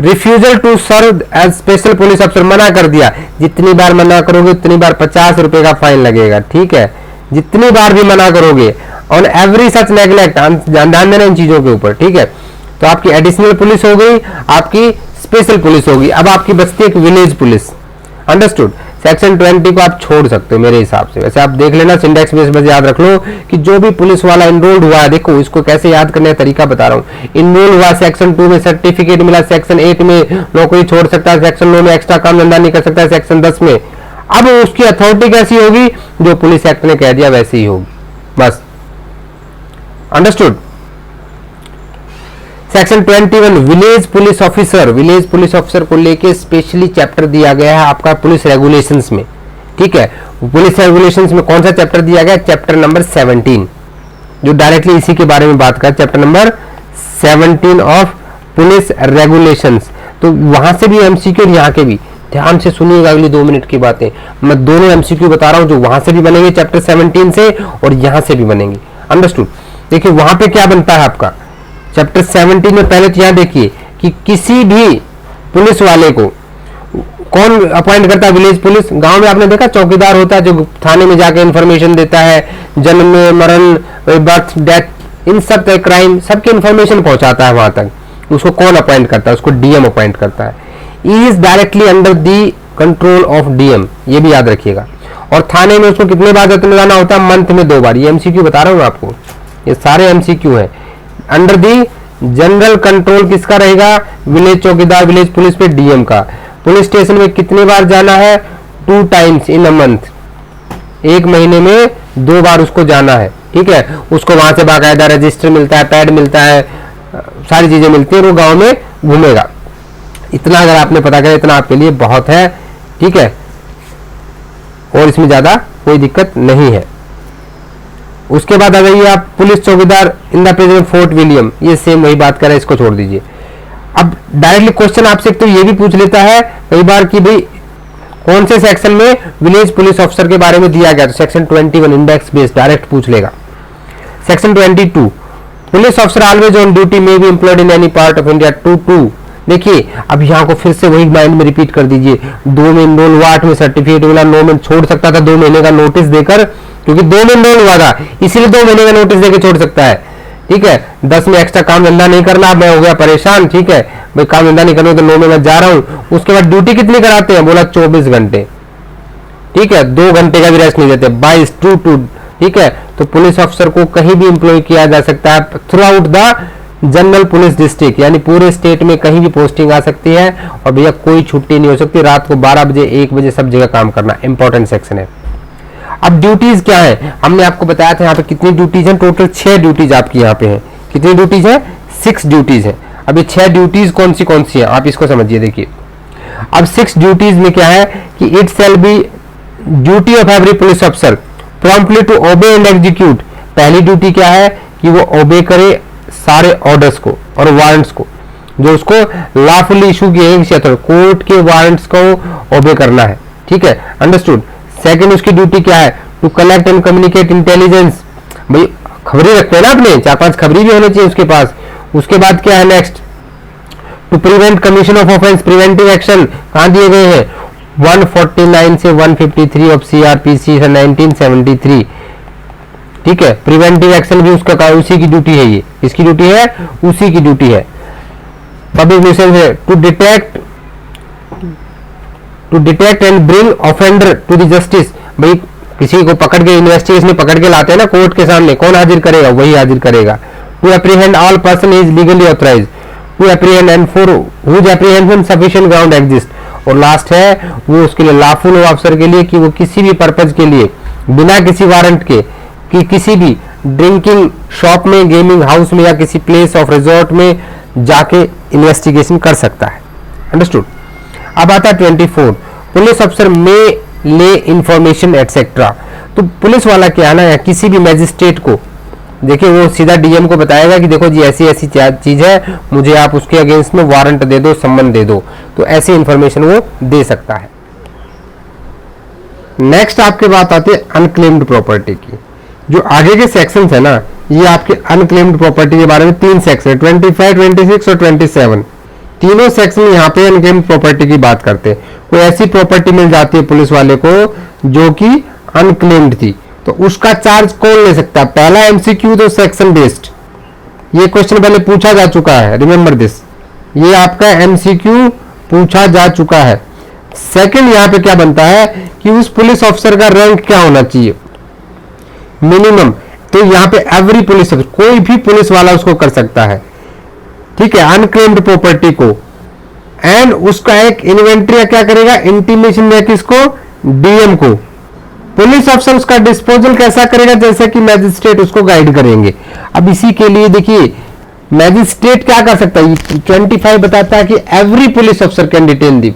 refusal to serve as special police अफसर। मना कर दिया, जितनी बार मना करोगे उतनी बार 50 रुपए का फाइन लगेगा। ठीक है, जितनी बार भी मना करोगे, ऑन एवरी सच नेग्लेक्ट, ध्यान देना इन चीजों के ऊपर। ठीक है, तो आपकी एडिशनल पुलिस हो गई, आपकी स्पेशल पुलिस होगी। अब आपकी बचती है एक विलेज पुलिस। अंडरस्टूड? सेक्शन 20 को आप छोड़ सकते हो मेरे हिसाब से। वैसे आप देख लेना, सिंडेक्स बेस बस याद रख लो कि जो भी पुलिस वाला इनरोल्ड हुआ है, देखो इसको कैसे याद करने का तरीका बता रहा हूँ। इनरोल हुआ सेक्शन 2 में, सर्टिफिकेट मिला सेक्शन 8 में, नौकरी छोड़ सकता है सेक्शन 9 में, एक्स्ट्रा काम धंधा नहीं कर सकता है सेक्शन 10 में। अब उसकी अथॉरिटी कैसी होगी, जो पुलिस एक्ट ने कह दिया वैसे ही होगी, बस। Understood. Section 21 village police officer. Village police officer को लेके स्पेशली चैप्टर दिया गया है आपका पुलिस रेगुलेशंस में, ठीक है। पुलिस रेगुलेशंस में कौन सा चैप्टर दिया गया, चैप्टर नंबर 17, जो डायरेक्टली इसी के बारे में बात कर, chapter number 17 of police regulations. तो वहां से भी एमसीक्यू और यहाँ के भी, ध्यान से सुनिएगा अगली 2 मिनट की बातें। मैं दोनों एमसीक्यू बता रहा हूं, जो वहां से भी बनेंगे चैप्टर 17 से और यहां से भी बनेंगे। अंडरस्टूड। देखिए वहां पे क्या बनता है आपका चैप्टर 17 में। पहले तो यहां देखिए कि किसी भी पुलिस वाले को कौन अपॉइंट करता है, विलेज पुलिस। गांव में आपने देखा चौकीदार होता है जो थाने में जाके इंफॉर्मेशन देता है, जन्म मरण बर्थ डेथ इन सब क्राइम सबकी इंफॉर्मेशन पहुंचाता है वहां तक। उसको कौन अपॉइंट करता है, उसको डीएम अपॉइंट करता है। Is directly under the control of DM, ये भी याद रखिएगा। और थाने में उसको कितने बार जाना होता है, मंथ में 2 बार। ये एमसीक्यू बता रहा हूँ आपको, ये सारे एमसीक्यू है। अंडर दी जनरल कंट्रोल किसका रहेगा, विलेज चौकीदार, विलेज पुलिस पे डीएम का। पुलिस स्टेशन में कितने बार जाना है, 2 टाइम्स इन अ मंथ, 1 महीने में 2 बार उसको जाना है, ठीक है। उसको वहां से बाकायदा रजिस्टर मिलता है, पैड मिलता है, सारी चीजें मिलती है, वो गांव में घूमेगा। इतना अगर आपने पता करा, इतना आपके लिए बहुत है, ठीक है। और इसमें ज्यादा कोई दिक्कत नहीं है। उसके बाद आ जाइए आप पुलिस चौकीदार in the present fort William, ये सेम वही बात कर रहा है, इसको छोड़ दीजिए। अब डायरेक्टली क्वेश्चन आपसे तो ये भी पूछ लेता है कई बार कि भाई कौन से सेक्शन में विलेज पुलिस ऑफिसर के बारे में दिया गया, तो सेक्शन 21 इंडेक्स बेस्ड डायरेक्ट पूछ लेगा। Section 22 police officer always on duty may be employed in any part of India. 2 देखिए अब यहाँ को फिर से वही माइंड में रिपीट कर दीजिए। 2 में इनरोल हुआ, 8 में सर्टिफिकेट मिला, 9 में छोड़ सकता था 2 महीने का नोटिस देकर, क्योंकि 2 में इनरोल हुआ था इसीलिए 2 महीने का नोटिस देकर छोड़ सकता है, ठीक है। 10 में एक्स्ट्रा काम धंधा नहीं करना, मैं हो गया परेशान, ठीक है भाई काम धंधा नहीं करना तो 9 में मैं जा रहा हूँ। उसके बाद ड्यूटी कितनी कराते हैं, बोला 24 घंटे, ठीक है, 2 घंटे का भी रेस्ट नहीं देते, 22 2 ठीक है। तो पुलिस ऑफिसर को कहीं भी एम्प्लॉय किया जा सकता है through out the general police district, यानी पूरे स्टेट में कहीं भी पोस्टिंग आ सकती है। और भैया कोई छुट्टी नहीं हो सकती, रात को 12 बजे 1 बजे सब जगह काम करना, इंपॉर्टेंट सेक्शन है। अब ड्यूटीज क्या है, हमने आपको बताया था यहाँ पे कितनी ड्यूटीज हैं, टोटल 6 ड्यूटीज आपकी यहाँ पे हैं। कितनी ड्यूटीज है, 6 ड्यूटीज है। अब ये 6 ड्यूटीज कौन सी है आप इसको समझिए। देखिए अब 6 ड्यूटीज में क्या है कि it shall be duty of every police officer promptly to obey and execute. पहली ड्यूटी क्या है कि वो ओबे करे सारे ऑर्डर्स को और वारंट्स को, जो उसको लॉफुली इशू किए गए कोर्ट के वारंट्स को ओबे करना है, ठीक है। अंडरस्टूड। सेकंड उसकी ड्यूटी क्या है, to collect and communicate intelligence. भाई खबरें रखते हैं ना अपने, 4-5 खबरें भी होनी चाहिए उसके पास। उसके बाद क्या है next, to prevent commission of offence, preventive action कहां दिए गए हैं, 149 से 153 ऑफ सीआरपीसी 1973, ठीक है। प्रिवेंटिव एक्शन भी उसका उसी की ड्यूटी है, ये इसकी ड्यूटी है, उसी की ड्यूटी है। पब्लिक न्यूसेंस है to detect and bring offender to the justice. भाई किसी को पकड़ के इन्वेस्टिगेशन पकड़ के लाते हैं ना कोर्ट के सामने, कौन हाजिर करेगा, वही हाजिर करेगा। To apprehend all person is legally authorised to apprehend and for whose apprehension sufficient ground exist. और लास्ट है वो उसके लिए लॉफुल ऑफिसर के लिए कि वो किसी भी पर्पज के लिए बिना किसी वारंट के कि किसी भी ड्रिंकिंग शॉप में, गेमिंग हाउस में या किसी प्लेस ऑफ रिजॉर्ट में जाके इन्वेस्टिगेशन कर सकता है। अंडरस्टूड। अब आता है 24 पुलिस ऑफिसर में ले इंफॉर्मेशन एटसेट्रा। तो पुलिस वाला क्या है ना, या किसी भी मैजिस्ट्रेट को देखिए वो सीधा डीएम को बताएगा कि देखो जी ऐसी ऐसी चीज है, मुझे आप उसके अगेंस्ट में वारंट दे दो, सम्मन दे दो, तो ऐसी इंफॉर्मेशन वो दे सकता है। नेक्स्ट आपके बात आती है अनक्लेम्ड प्रॉपर्टी की। जो आगे के सेक्शन है ना, ये आपके अनक्लेम्ड प्रॉपर्टी के बारे में 3 सेक्शन, 25, 26 और 27, तीनों सेक्शन यहाँ पे अनक्लेम्ड प्रॉपर्टी की बात करते हैं। कोई ऐसी प्रॉपर्टी मिल जाती है पुलिस वाले को जो कि अनक्लेम्ड थी, तो उसका चार्ज कौन ले सकता है। पहला एमसीक्यू तो सेक्शन बेस्ड, ये क्वेश्चन पहले पूछा जा चुका है, रिमेंबर दिस, ये आपका एमसीक्यू पूछा जा चुका है। सेकंड यहाँ पे क्या बनता है कि उस पुलिस ऑफिसर का रैंक क्या होना चाहिए, मिनिमम। तो यहाँ पे एवरी पुलिस ऑफिसर, कोई भी पुलिस वाला उसको कर सकता है, ठीक है, अनक्लेम्ड प्रॉपर्टी को। एंड उसका एक इन्वेंट्री क्या करेगा, इंटीमेशन में किसको, डीएम को। पुलिस ऑफिसर उसका डिस्पोजल कैसा करेगा, जैसे कि मैजिस्ट्रेट उसको गाइड करेंगे। अब इसी के लिए देखिए मैजिस्ट्रेट क्या कर सकता है, 25 बताता है कि every police officer can detain the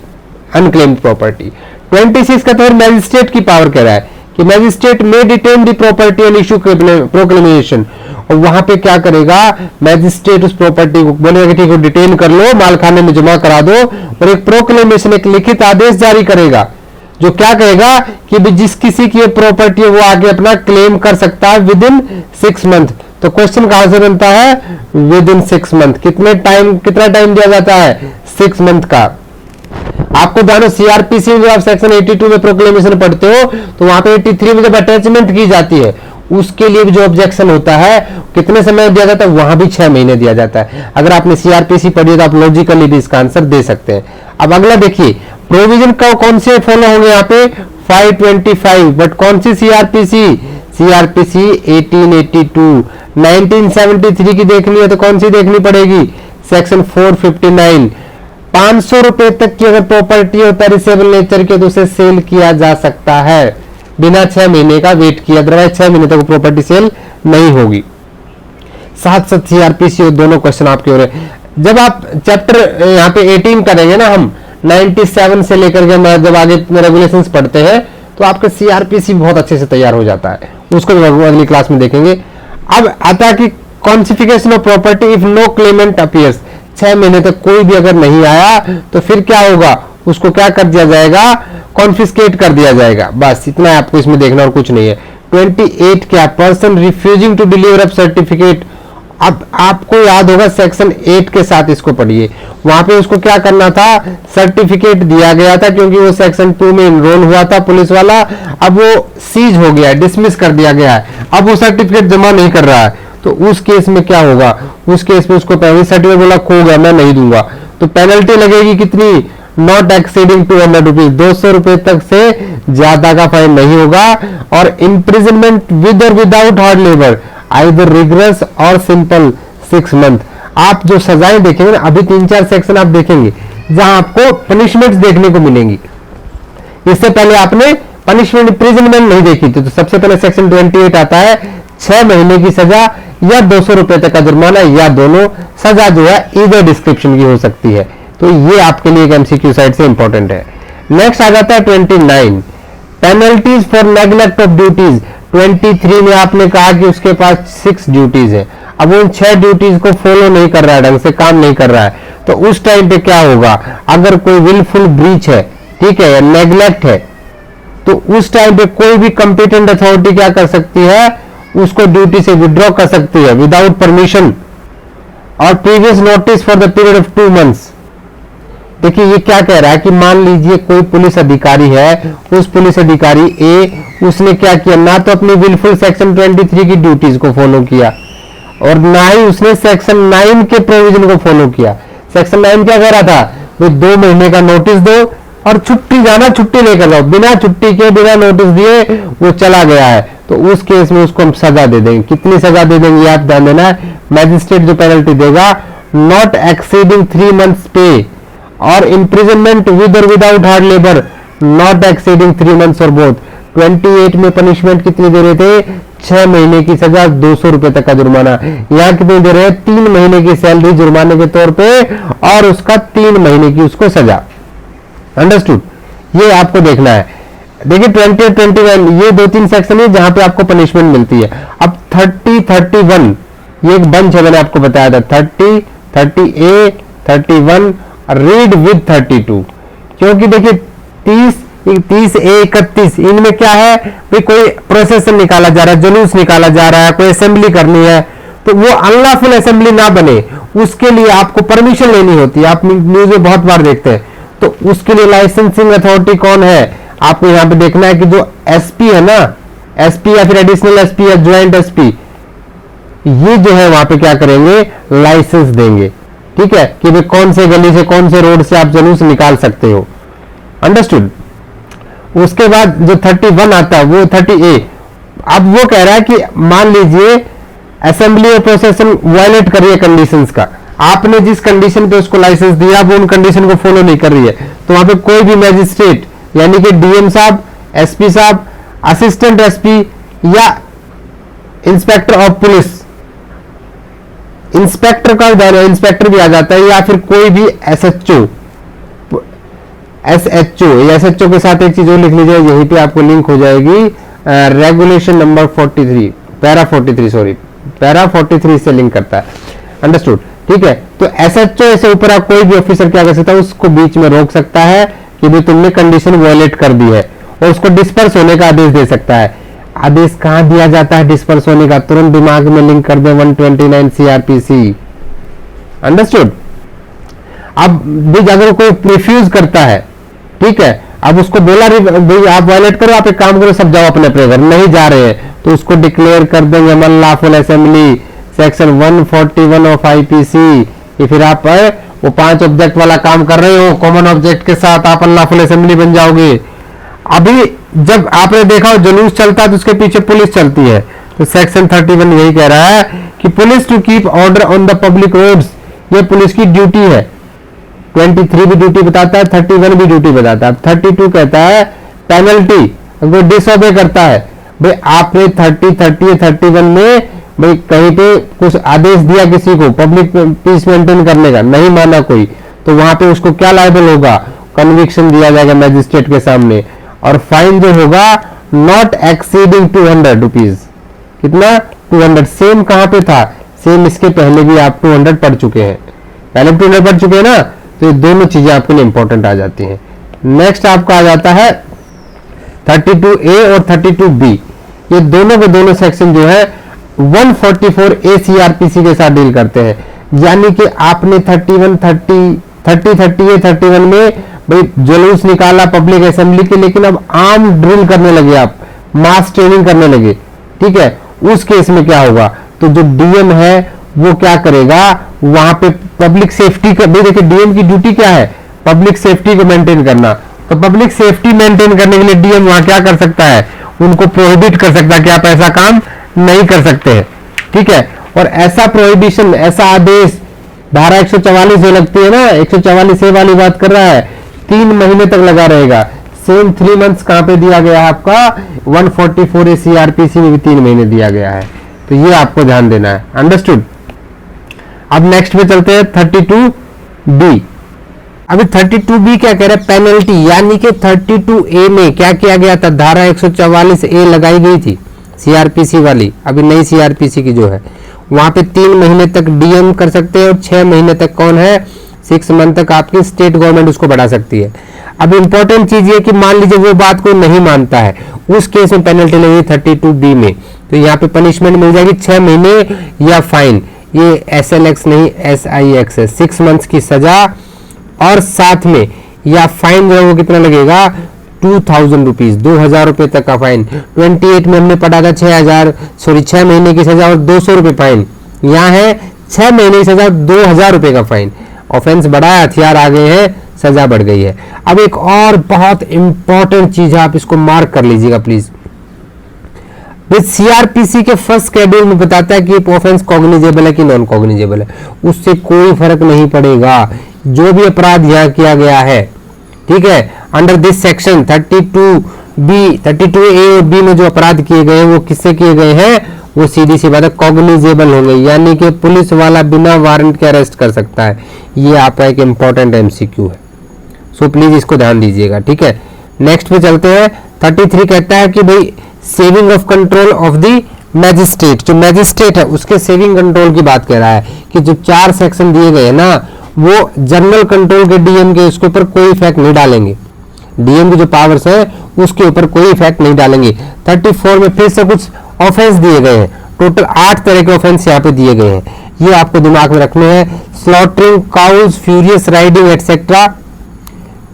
unclaimed property. 26 का तो मैजिस्ट्रेट की पावर कह रहा है कि मैजिस्ट्रेट में detain the property and issue proclamation. और वहां पे क्या करेगा, मैजिस्ट्रेट उस प्रॉपर्टी को बोलेगा कि ठीक है डिटेन कर लो, मालखाने में जमा करा दो, और एक प्रोक्लेमेशन, एक लिखित आदेश जारी करेगा जो क्या कहेगा कि जिस किसी की प्रॉपर्टी है वो आगे अपना क्लेम कर सकता है विद इन 6 मंथ। तो क्वेश्चन कहां से बनता है, विद इन 6 मंथ। कितना टाइम दिया जाता है, 6 मंथ का। आपको जानो सीआरपीसी में आप सेक्शन 82 में प्रोक्लेमेशन पढ़ते हो तो वहां पे 83 में जब अटैचमेंट की जाती है उसके लिए भी जो ऑब्जेक्शन होता है कितने समय दिया जाता है, वहां भी 6 महीने दिया जाता है। अगर आपने सीआरपीसी पढ़ी तो आप लॉजिकली भी इसका आंसर दे सकते हैं। अब अगला देखिए प्रोविजन कौन से फॉलो होंगे यहाँ पे, 525, बट कौन सी सीआरपीसी, सीआरपीसी 1882। 1973 की देखनी है तो कौन सी देखनी पड़ेगी, सेक्शन 459। 500 रुपए तक की अगर प्रॉपर्टी हो पेरिसेबल नेचर के तो उसे सेल किया जा सकता है बिना 6 महीने का वेट किया, अदरवाइज 6 महीने तक प्रॉपर्टी सेल नहीं होगी। साथ साथ सीआरपीसी दोनों क्वेश्चन आपके हो रहे। जब आप चैप्टर यहाँ पे 18 करेंगे ना, हम 97 से लेकर के जब आगे रेगुलेशंस पढ़ते हैं तो आपका सीआरपीसी बहुत अच्छे से तैयार हो जाता है, उसको भी अगली क्लास में देखेंगे। अब आता है कि confiscation of property if no claimant appears, 6 महीने तक कोई भी अगर नहीं आया तो फिर क्या होगा, उसको क्या कर दिया जाएगा, कॉन्फिस्केट कर दिया जाएगा। बस इतना है आपको इसमें देखना और कुछ नहीं है। 28 क्या, person refusing to deliver up certificate. अब आपको याद होगा सेक्शन 8 के साथ इसको पढ़िए, वहां पे उसको क्या करना था, सर्टिफिकेट दिया गया था क्योंकि वो सेक्शन 2 में इनरोल हुआ था पुलिस वाला, अब वो सीज हो गया है, डिसमिस कर दिया गया है, अब वो सर्टिफिकेट जमा नहीं कर रहा है। तो उस केस में क्या होगा, उस केस में उसको पहले सर्टिफिकेट बोला खो गया मैं नहीं दूंगा, तो पेनल्टी लगेगी कितनी, नॉट एक्सीडिंग 200 रुपीज, 200 रुपए तक से ज्यादा का फाइन नहीं होगा। और इम्प्रिजनमेंट विद और without hard labour, either rigorous और सिंपल 6 मंथ। आप जो सजाएं देखेंगे ना, अभी 3-4 सेक्शन आप देखेंगे जहां आपको पनिशमेंट देखने को मिलेंगी। इससे पहले आपने पनिशमेंट इम्प्रिजनमेंट नहीं देखी थी, तो सबसे पहले सेक्शन 28 आता है, 6 महीने की सजा या 200 रुपए तक का जुर्माना, या दोनों सजा जो है इधर डिस्क्रिप्शन की हो सकती है। तो ये आपके लिए एक एमसीक्यू साइड से इंपॉर्टेंट है। नेक्स्ट आ जाता है 29, penalties for neglect of duties. 23 में आपने कहा कि उसके पास 6 ड्यूटीज है, अब उन 6 ड्यूटीज को फॉलो नहीं कर रहा है, ढंग से काम नहीं कर रहा है, तो उस टाइम पे क्या होगा, अगर कोई विलफुल ब्रीच है, ठीक है, या नेग्लेक्ट है, तो उस टाइम पे कोई भी कंपिटेंट अथॉरिटी क्या कर सकती है, उसको ड्यूटी से विड्रॉ कर सकती है विदाउट परमिशन और previous notice for the period of 2 months. देखिए ये क्या कह रहा है कि मान लीजिए कोई पुलिस अधिकारी है, उस पुलिस अधिकारी ए, उसने क्या किया, ना तो अपनी विलफुल सेक्शन 23 की ड्यूटीज को फॉलो किया और ना ही उसने सेक्शन 9 के प्रोविजन को फॉलो किया। सेक्शन 9 क्या कह रहा था, वो 2 महीने का नोटिस दो और छुट्टी जाना, छुट्टी लेकर जाओ, बिना छुट्टी के बिना नोटिस दिए वो चला गया है, तो उस केस में उसको हम सजा दे देंगे। कितनी सजा दे देंगे आप ध्यान देना है, मैजिस्ट्रेट जो पेनल्टी देगा, नॉट एक्सीडिंग 3 मंथ्स पे और इम्प्रिजनमेंट विद और without hard labour not exceeding 3 months और बोथ। 28 में पनिशमेंट कितनी दे रहे थे, 6 महीने की सजा, 200 रुपए तक का जुर्माना। यहाँ कितनी दे रहे हैं, 3 महीने की सैलरी जुर्माने के तौर पे और उसका 3 महीने की उसको सजा। अंडरस्टूड, ये आपको देखना है। देखिए 20 21 ये 2-3 सेक्शन है जहां पे आपको पनिशमेंट मिलती है। अब 30 31 ये एक बंच है, मैंने आपको बताया था 30 30A 31 रीड विद 32, क्योंकि देखिए 30A 31 इनमें क्या है भाई, कोई प्रोसेशन निकाला जा रहा है, जुलूस निकाला जा रहा है, कोई असेंबली करनी है, तो वो अनलॉफुल असेंबली ना बने उसके लिए आपको परमिशन लेनी होती है। आप न्यूज में बहुत बार देखते हैं, तो उसके लिए लाइसेंसिंग अथॉरिटी कौन है, आपको यहाँ पे देखना है कि जो एसपी है ना, एसपी या फिर एडिशनल एसपी या ज्वाइंट एसपी, ये जो है वहां पे क्या करेंगे, लाइसेंस देंगे, ठीक है, कि भाई कौन से गली से कौन से रोड से आप जुलूस निकाल सकते हो। अंडरस्टूड। उसके बाद जो 31 आता है वो 30A। अब वो कह रहा है कि मान लीजिए असेंबली और प्रोसेसन वायलेट कर रही है कंडीशंस का, आपने जिस कंडीशन पे उसको लाइसेंस दिया वो उन कंडीशन को फॉलो नहीं कर रही है, तो वहां पे कोई भी मैजिस्ट्रेट यानी कि डीएम साहब, एसपी साहब, असिस्टेंट एसपी या इंस्पेक्टर ऑफ पुलिस, इंस्पेक्टर का इंस्पेक्टर भी आ जाता है, या फिर कोई भी एसएचओ के साथ एक चीज और लिख लीजिए, यहीं पे आपको लिंक हो जाएगी रेगुलेशन नंबर 43 पैरा 43 से लिंक करता है। अंडरस्टूड, ठीक है। तो एसएचओ से ऊपर आप कोई भी ऑफिसर क्या कर सकता है, उसको बीच में रोक सकता है कि भाई तुमने कंडीशन वायलेट कर दी है, और उसको डिस्पर्स होने का आदेश दे सकता है। आदेश कहां दिया जाता है डिस्पर्स होने का, तुरंत दिमाग में लिंक कर दे 129 सीआरपीसी। अंडरस्टूड। अब भाई अगर कोई रिफ्यूज करता है, ठीक है, अब उसको बोला भाई आप वायलेट करो, आप एक काम करो, सब जाओ अपने अपने घर, नहीं जा रहे हैं तो उसको डिक्लेयर कर देंगे unlawful assembly, section 141 of IPC. कि फिर आप वो 5 ऑब्जेक्ट वाला काम कर रहे हो, कॉमन ऑब्जेक्ट के साथ आप अनलॉफुल असेंबली बन जाओगे। अभी जब आपने देखा हो जुलूस चलता है तो उसके पीछे पुलिस चलती है, तो सेक्शन 31 यही कह रहा है कि police to keep order on the public roads, ये पुलिस की ड्यूटी है। 23 भी ड्यूटी बताता है, 31 भी ड्यूटी बताता है। 32 कहता है पेनल्टी अगर डिसओबे करता है। भाई आपने 31 में भाई कहीं पे कुछ आदेश दिया किसी को पब्लिक पीस मेंटेन करने का, नहीं माना कोई, तो वहां पे उसको क्या लायबल होगा, कन्विक्शन दिया जाएगा मैजिस्ट्रेट के सामने, और फाइन जो होगा नॉट एक्सीडिंग 200 रुपीज। कितना? 200। सेम कहां पे था, सेम इसके पहले भी आप 200 पढ़ चुके हैं, पहले 200 पढ़ चुके हैं ना, तो ये दोनों चीजें आपके लिए इंपॉर्टेंट आ जाती हैं। नेक्स्ट आपका आ जाता है 32A और 32B। ये दोनों के दोनों सेक्शन जो है 144A सीआरपीसी के साथ डील करते हैं। यानी कि आपने 31 में भाई जुलूस निकाला पब्लिक असेंबली के, लेकिन अब आर्म ड्रिल करने लगे, आप मास ट्रेनिंग करने लगे, ठीक है, उस केस में क्या होगा, तो जो डीएम है वो क्या करेगा, वहां पे पब्लिक सेफ्टी का, देखिए डीएम की ड्यूटी क्या है, पब्लिक सेफ्टी को मेंटेन करना। तो पब्लिक सेफ्टी मेंटेन करने के लिए डीएम वहां क्या कर सकता है, उनको प्रोहिबिट कर सकता है कि आप ऐसा काम नहीं कर सकते हैं, ठीक है। और ऐसा प्रोहिबिशन, ऐसा आदेश धारा 144 जो लगती है ना, 144A वाली बात कर रहा है, 3 महीने तक लगा रहेगा। सेम 3 मंथ्स कहां पे दिया गया है आपका, 144A सीआरपीसी में भी 3 महीने दिया गया है, तो ये आपको ध्यान देना है। अंडरस्टूड। अब नेक्स्ट पे चलते हैं 32B। अभी 32B क्या कह रहा है, पेनल्टी, यानी कि 32A में क्या किया गया था, धारा 144A लगाई गई थी सीआरपीसी वाली, अभी नई सीआरपीसी की जो है, वहां पे 3 महीने तक डीएम कर सकते हैं और 6 महीने तक कौन है, 6 मंथ तक आपकी स्टेट गवर्नमेंट उसको बढ़ा सकती है। अब इंपॉर्टेंट चीज ये कि मान लीजिए वो बात कोई नहीं मानता है, उस केस में पेनल्टी लगेगी 32B में, तो यहाँ पे पनिशमेंट मिल जाएगी 6 महीने या फाइन। ये SLX नहीं SIX है, 6 मंथ्स की सजा, और साथ में या फाइन जो है वो कितना लगेगा, 2000 रुपीज, 2000 रुपए तक का फाइन। 28 में हमने पढ़ा था 6 महीने की सजा और 200 रुपए फाइन। यहाँ है 6 महीने की सजा, 2000 रुपए का फाइन। ऑफेंस बढ़ा है, हथियार आ गए हैं, सजा बढ़ गई है। अब एक और बहुत इंपॉर्टेंट चीज है, आप इसको मार्क कर लीजिएगा प्लीज। सीआरपीसी के फर्स्ट शेड्यूल में बताता है कि ऑफेंस कॉग्निजेबल है कि नॉन कॉग्निजेबल है, उससे कोई फर्क नहीं पड़ेगा, जो भी अपराध यहाँ किया गया है, ठीक है, अंडर दिस सेक्शन 32A और B में जो अपराध किए गए हैं वो किससे किए गए हैं, वो सीधी सी बात है कॉग्निजेबल होंगे, यानी कि पुलिस वाला बिना वारंट के अरेस्ट कर सकता है। ये आपका एक इंपॉर्टेंट एमसीक्यू है, सो प्लीज इसको ध्यान दीजिएगा, ठीक है। नेक्स्ट पे चलते हैं। 33 कहता है कि भाई saving of control of the magistrate, जो मैजिस्ट्रेट है उसके सेविंग कंट्रोल की बात कर रहा है कि जो 4 सेक्शन दिए गए हैं ना, वो जनरल कंट्रोल के डीएम के उसके ऊपर कोई इफेक्ट नहीं डालेंगे, डीएम की जो पावर्स है उसके ऊपर कोई इफेक्ट नहीं डालेंगे। 34 में फिर से कुछ ऑफेंस दिए गए हैं, टोटल 8 तरह के ऑफेंस यहाँ पे दिए गए हैं, ये आपको दिमाग में रखने हैं। Slaughtering cows, furious riding etcetera,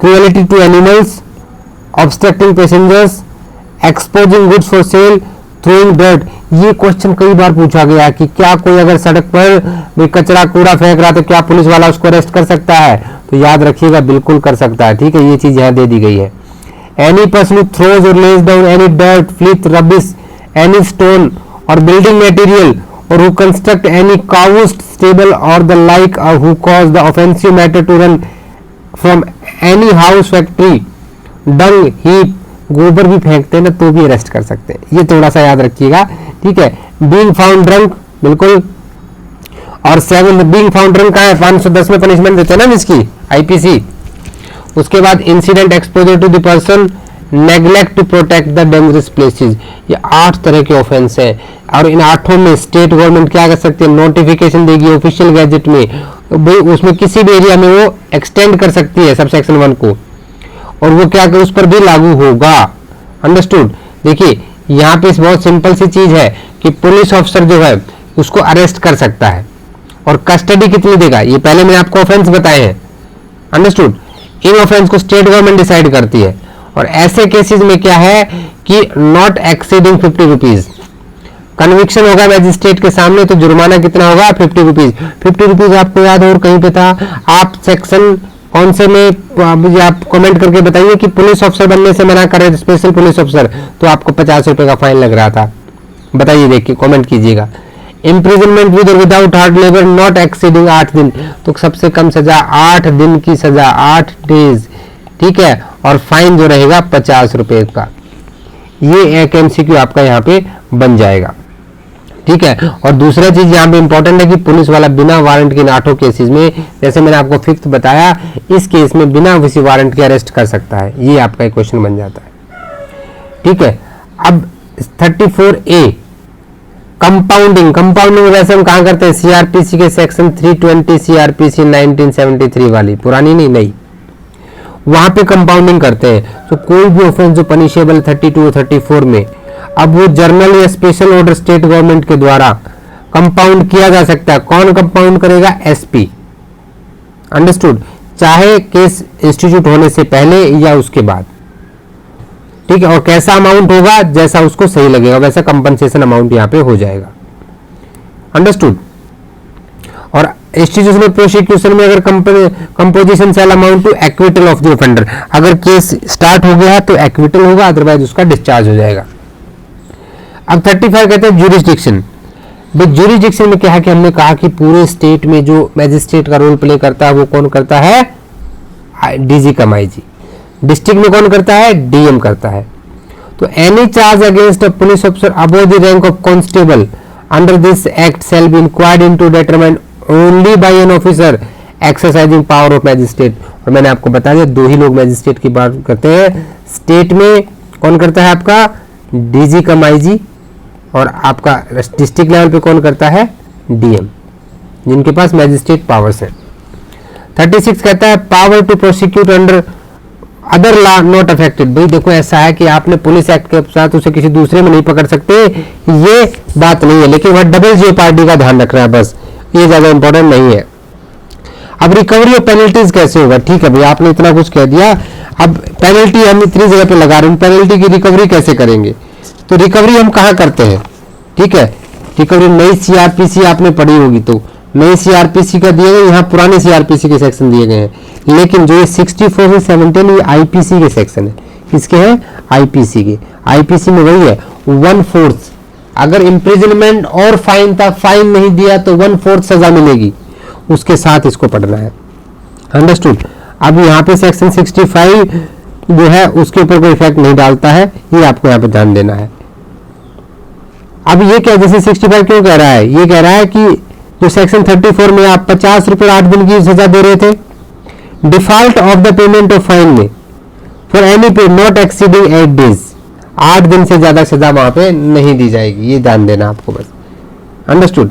cruelty to animals, obstructing passengers, exposing goods for sale, throwing dirt. ये क्वेश्चन कई बार पूछा गया कि क्या कोई अगर सड़क पर कचरा कूड़ा फेंक रहा तो क्या पुलिस वाला उसको अरेस्ट कर सकता है, तो याद रखिएगा बिल्कुल कर सकता है, ठीक है, ये चीज यहाँ दे दी गई है। एनी पर्सन हु थ्रोज और lays down any dirt, filth, rubbish, any stone और बिल्डिंग मटेरियल और who construct any caused stable or the like or who cause the offensive matter to run from any house, factory, dung, heap, गोबर भी फेंकते हैं ना तो भी arrest कर सकते हैं, ये थोड़ा सा याद रखिएगा, ठीक है। बीइंग फाउंड ड्रंक, बिल्कुल। और 7 बीइंग फाउंड ड्रंक का है 510 में पनिशमेंट देते हैं ना इसकी आईपीसी। उसके बाद incident exposure to the person, neglect to protect the dangerous places, ये 8 तरह के ऑफेंस हैं और इन 8 में स्टेट गवर्नमेंट क्या कर सकती है, नोटिफिकेशन देगी ऑफिशियल गैजेट में, भाई उसमें किसी भी एरिया में वो एक्सटेंड कर सकती है सबसेक्शन 1 को, और वो क्या कर उस पर भी लागू होगा। अंडरस्टूड। देखिए यहाँ पे बहुत सिंपल सी चीज है कि पुलिस ऑफिसर जो है उसको अरेस्ट कर सकता है और कस्टडी कितनी देगा, ये पहले मैंने आपको ऑफेंस बताए हैं। अंडरस्टूड। इन ऑफेंस को स्टेट गवर्नमेंट डिसाइड करती है और ऐसे केसेस में क्या है कि नॉट एक्सीडिंग 50 रुपीज, कन्विक्शन होगा मैजिस्ट्रेट के सामने तो जुर्माना कितना होगा 50 रुपीज। 50 रुपीज आपको याद और कहीं पे था, आप सेक्शन कौन से में मुझे आप कमेंट करके बताइए कि पुलिस ऑफिसर बनने से मना कर रहे थे, स्पेशल पुलिस ऑफिसर, तो आपको 50 रुपए का फाइन लग रहा था, बताइए, देखिए कमेंट कीजिएगा। इम्प्रिजनमेंट विद और without hard labour not exceeding 8 दिन, तो सबसे कम सजा 8 दिन की सजा, 8 डेज, ठीक है, और फाइन जो रहेगा 50 रुपए का। ये एक एमसीक्यू आपका यहाँ पे बन जाएगा, ठीक है। और दूसरा चीज यहाँ पे इंपॉर्टेंट है कि पुलिस वाला बिना वारंट के इन 8 केसेस में, जैसे मैंने आपको 5th बताया, इस केस में बिना किसी वारंट के अरेस्ट कर सकता है, ये आपका एक क्वेश्चन बन जाता है, ठीक है। अब 34A कंपाउंडिंग वैसे हम कहाँ करते हैं, सीआरपीसी के सेक्शन 320 सीआरपीसी 1973 वाली, पुरानी नहीं, नई, वहां पे कंपाउंडिंग करते हैं। तो कोई भी ऑफेंस जो पनिशेबल 32 और 34 में, अब वो जर्नल या स्पेशल ऑर्डर स्टेट गवर्नमेंट के द्वारा कंपाउंड किया जा सकता है। कौन कंपाउंड करेगा, एसपी। अंडरस्टूड। चाहे केस इंस्टीट्यूट होने से पहले या उसके बाद, ठीक है। और कैसा अमाउंट होगा, जैसा उसको सही लगेगा वैसा कंपनसेशन अमाउंट यहाँ पे हो जाएगा। अंडरस्टूड। और इंस्टीट्यूशनल प्रोसिक्यूशन में अगर composition shall amount to acquittal of the offender, अगर केस स्टार्ट हो गया है तो एक्विटल होगा, अदरवाइज उसका डिस्चार्ज हो जाएगा। अब 35 कहते हैं ज्यूरिसडिक्शन। ज्यूरिसडिक्शन में क्या है कि हमने कहा कि पूरे स्टेट में जो मैजिस्ट्रेट का रोल प्ले करता है वो कौन करता है, डीजी कम आईजी। डिस्ट्रिक्ट में कौन करता है, डीएम करता है। तो any charge against a police officer above the rank of constable under this act shall be inquired into determine only by an officer exercising power of magistrate. और मैंने आपको बता दिया 2 ही लोग मैजिस्ट्रेट की बात करते हैं स्टेट में, कौन करता है आपका डीजी कम आईजी, और आपका डिस्ट्रिक्ट लेवल पे कौन करता है, डीएम, जिनके पास मैजिस्ट्रेट पावर्स हैं। 36 कहता है power to prosecute under other law not affected. भाई देखो ऐसा है कि आपने पुलिस एक्ट के साथ उसे किसी दूसरे में नहीं पकड़ सकते, ये बात नहीं है, लेकिन वह डबल जेओपार्डी का ध्यान रखना है, बस ये ज्यादा इंपॉर्टेंट नहीं है। अब रिकवरी ऑफ पेनल्टीज कैसे होगा, ठीक है भाई आपने इतना कुछ कह दिया, अब पेनल्टी हम इतनी जगह पे लगा रहे हैं, पेनल्टी की रिकवरी कैसे करेंगे, तो रिकवरी हम कहाँ करते हैं, ठीक है। रिकवरी नई सीआरपीसी आपने पढ़ी होगी, तो नई सीआरपीसी का दिए गए, यहाँ पुराने सीआरपीसी के सेक्शन दिए गए हैं, लेकिन जो ये 64 से 17 ये आईपीसी के सेक्शन है, किसके हैं, आईपीसी के। आईपीसी में वही है 1/4, अगर इम्प्रिजनमेंट और फाइन था, फाइन नहीं दिया तो 1/4 सजा मिलेगी, उसके साथ इसको पढ़ना है। अंडरस्टूड। अब यहाँ पे सेक्शन 65 जो है उसके ऊपर कोई इफेक्ट नहीं डालता है, ये आपको यहाँ पे ध्यान देना है। अब ये क्या, जैसे 65 क्यों कह रहा है, ये कह रहा है कि जो सेक्शन 34 में आप 50 रुपए 8 दिन की सजा दे रहे थे, default of the payment of fine में फॉर एनी पे नॉट एक्सीडिंग 8 डेज, 8 दिन से ज्यादा सजा वहां पे नहीं दी जाएगी, ये ध्यान देना आपको बस। अंडरस्टूड।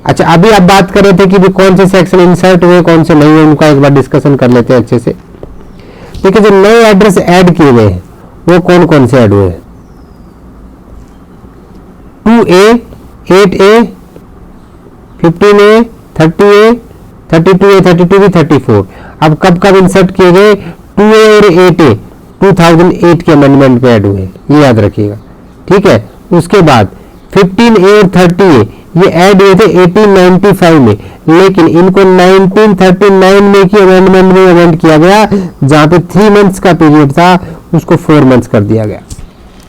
अच्छा अभी आप बात कर रहे थे कि भी कौन से सेक्शन इंसर्ट हुए कौन से नहीं हुए, उनका एक बार डिस्कशन कर लेते हैं अच्छे से। देखिए जो नए एड्रेस ऐड किए गए हैं वो कौन कौन से ऐड हुए हैं, 2A, 8A, 15A, 30A, 32A, 32B, 34। अब कब कब इंसर्ट किए गए, 2A और 8A 2008 के अमेंडमेंट पे ऐड हुए, ये याद रखिएगा, ठीक है। उसके बाद 15A और 30A ये ऐड हुए थे 1895 में, लेकिन इनको 1939 में की अमेंडमेंट में अमेंड किया गया, जहां पे 3 मंथ्स का पीरियड था उसको 4 मंथ्स कर दिया गया।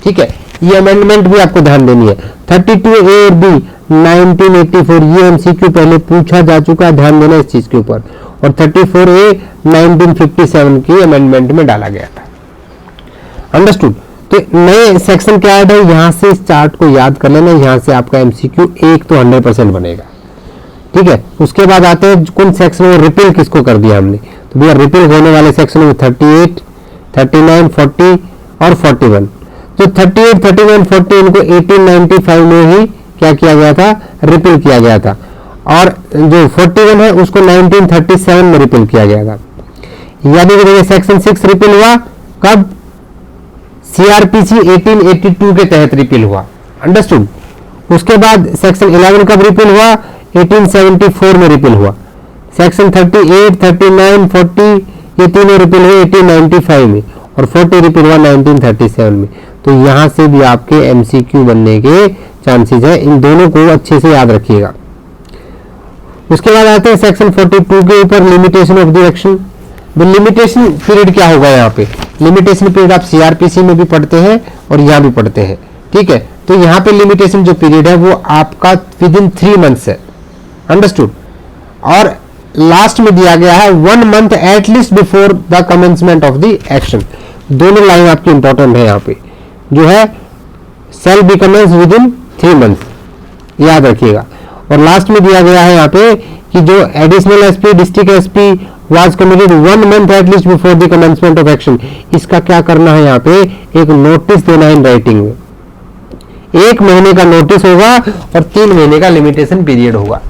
ठीक है, ये अमेंडमेंट भी आपको ध्यान देनी है। 32A और B 1984, ये एमसीक्यू पहले पूछा जा चुका है, ध्यान देना इस चीज के ऊपर। और 34A 1957 की अमेंडमेंट में डाला गया था। अंडरस्टूड। तो नए सेक्शन क्या ऐड है, यहां से इस चार्ट को याद कर लेना, यहां से आपका एमसीक्यू एक तो 100% बनेगा। ठीक है, उसके बाद आते हैं कौन सेक्शन में रिपील किसको कर दिया हमने, तो भैया रिपील होने वाले सेक्शन में 38, 39, 40 और 41। तो 38, 39, 40 इनको 1895 में ही क्या किया गया था, रिपील किया गया था। और जो 41 है उसको 1937 में रिपील किया गया था। याद रखिए सेक्शन 6 रिपील हुआ कब, सीआरपीसी 1882 के तहत रिपील हुआ। अंडरस्टूड। उसके बाद सेक्शन 11 कब रिपील हुआ, 1874 में रिपील हुआ। सेक्शन 38, 39, 40 ये तीनों रिपील हुए 1895 में, और 40 रिपील हुआ 1937 में। तो यहां से भी आपके एमसीक्यू बनने के चांसेस है, इन दोनों को अच्छे से याद रखिएगा। उसके बाद आते हैं सेक्शन 42 के ऊपर, limitation of the action. Limitation period क्या होगा, यहाँ पे लिमिटेशन पीरियड आप सीआरपीसी में भी पढ़ते हैं और यहाँ भी पढ़ते हैं। ठीक है, तो यहाँ पे लिमिटेशन जो पीरियड है वो आपका विद इन 3 मंथ्स है। अंडरस्टूड। और लास्ट में दिया गया है 1 month at least before the commencement of the action. दोनों लाइन आपकी इंपॉर्टेंट है यहाँ पे, जो है shall be commence within 3 months, याद रखिएगा। और लास्ट में दिया गया है यहाँ पे कि जो additional SP, district SP was committed 1 month at least before the commencement of action. इसका क्या करना है, यहाँ पे एक नोटिस देना है इन राइटिंग में। 1 महीने का नोटिस होगा और 3 महीने का लिमिटेशन पीरियड होगा।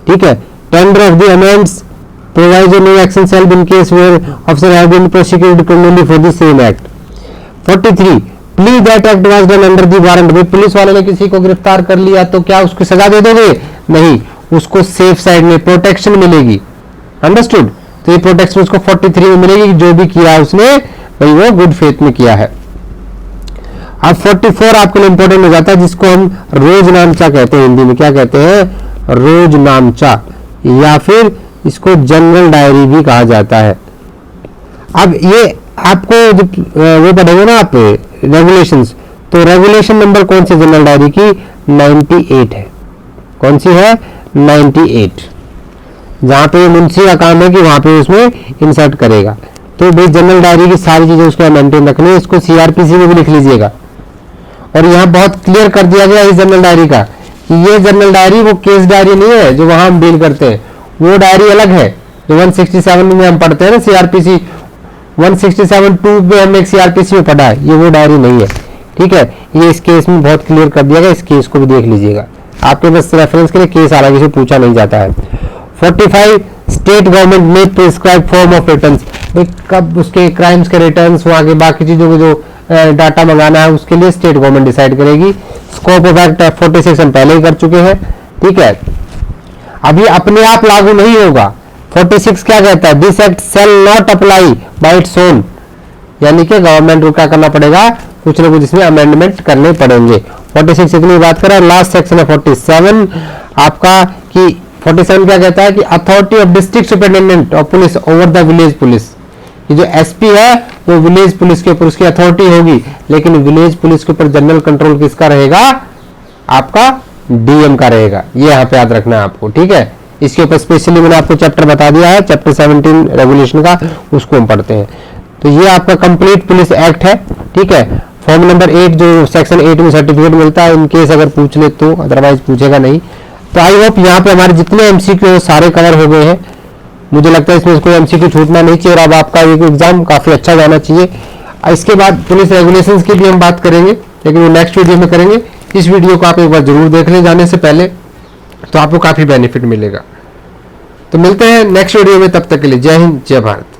ठीक है, tender of the amends provides no action shall be in case where officer have been prosecuted criminally for the same act. 43 plea that act was done under the warrant. भाई police वाले ने किसी को गिरफ्तार कर लिया तो क्या उसको सजा दे दोगे, नहीं, उसको सेफ साइड में प्रोटेक्शन मिलेगी। अंडरस्टूड। तो ये प्रोटेक्शन उसको 43 में मिलेगी, जो भी किया उसने भाई वो गुड फेथ में किया है। अब 44 आपके लिए इंपॉर्टेंट हो जाता है, जिसको हम रोजनामचा कहते हैं, हिंदी में क्या कहते हैं, रोजनामचा, या फिर इसको जनरल डायरी भी कहा जाता है। अब ये आपको वो पढ़ेंगे ना आप रेगुलेशंस, तो रेगुलेशन नंबर कौन से जनरल डायरी की, 98 है। कौन सी है, 98। जहां पे मुंशी का काम है कि वहां पे उसमें इंसर्ट करेगा। तो भाई जनरल डायरी की सारी चीजें उसको मेंटेन रखनी है, इसको सीआरपीसी में भी लिख लीजिएगा। और यहाँ बहुत क्लियर कर दिया गया इस जनरल डायरी का कि ये जनरल डायरी वो केस डायरी नहीं है जो वहां हम डील करते हैं, वो डायरी अलग है जो 167 में हम पढ़ते हैं ना, सीआरपीसी 167(2) में हमने एक सीआरपीसी में पढ़ा है, ये वो डायरी नहीं है। ठीक है, ये इस केस में बहुत क्लियर कर दिया गया, इस केस को भी देख लीजिएगा, आपके बस रेफरेंस के लिए, केस हालांकि से पूछा नहीं जाता है। 45 स्टेट गवर्नमेंट में प्रिस्क्राइब फॉर्म ऑफ रिटर्न्स, कब उसके क्राइम्स के रिटर्न्स, वहां के बाकी चीजों को जो डाटा मंगाना है उसके लिए स्टेट गवर्नमेंट डिसाइड करेगी। स्कोप ऑफ एक्ट 46 हम पहले ही कर चुके हैं। ठीक है, अभी अपने आप लागू नहीं होगा। 46 क्या कहता है, this act shall not apply bye its own, यानी कि गवर्नमेंट को क्या करना पड़ेगा, कुछ ना कुछ इसमें अमेंडमेंट करने पड़ेंगे। 46 इतनी बात करें। लास्ट सेक्शन है 47 आपका, कि 47 क्या कहता है कि authority of district superintendent of police over the village police. ये जो एसपी है वो विलेज पुलिस के ऊपर उसकी अथॉरिटी होगी, लेकिन विलेज पुलिस के ऊपर जनरल कंट्रोल किसका रहेगा, आपका डीएम का रहेगा। ये यहाँ पे याद रखना है आपको। ठीक है, इसके ऊपर स्पेशली मैंने आपको चैप्टर बता दिया है, चैप्टर 17 रेगुलेशन का, उसको हम पढ़ते हैं। तो ये आपका कंप्लीट पुलिस एक्ट है। ठीक है, फॉर्म नंबर 8 जो सेक्शन 8 में सर्टिफिकेट मिलता है, इनकेस अगर पूछ ले तो, अदरवाइज पूछेगा नहीं। तो आई होप यहाँ पे हमारे जितने एमसीक्यू सारे कवर हो गए हैं। मुझे लगता है इसमें कोई एमसीक्यू छूटना नहीं चाहिए, और अब आपका ये एग्जाम काफी अच्छा जाना चाहिए। इसके बाद पुलिस रेगुलेशंस की भी हम बात करेंगे, लेकिन वो नेक्स्ट वीडियो में करेंगे। इस वीडियो को आप एक बार जरूर देख लें जाने से पहले, तो आपको काफी बेनिफिट मिलेगा। तो मिलते हैं नेक्स्ट वीडियो में, तब तक के लिए जय हिंद, जय भारत।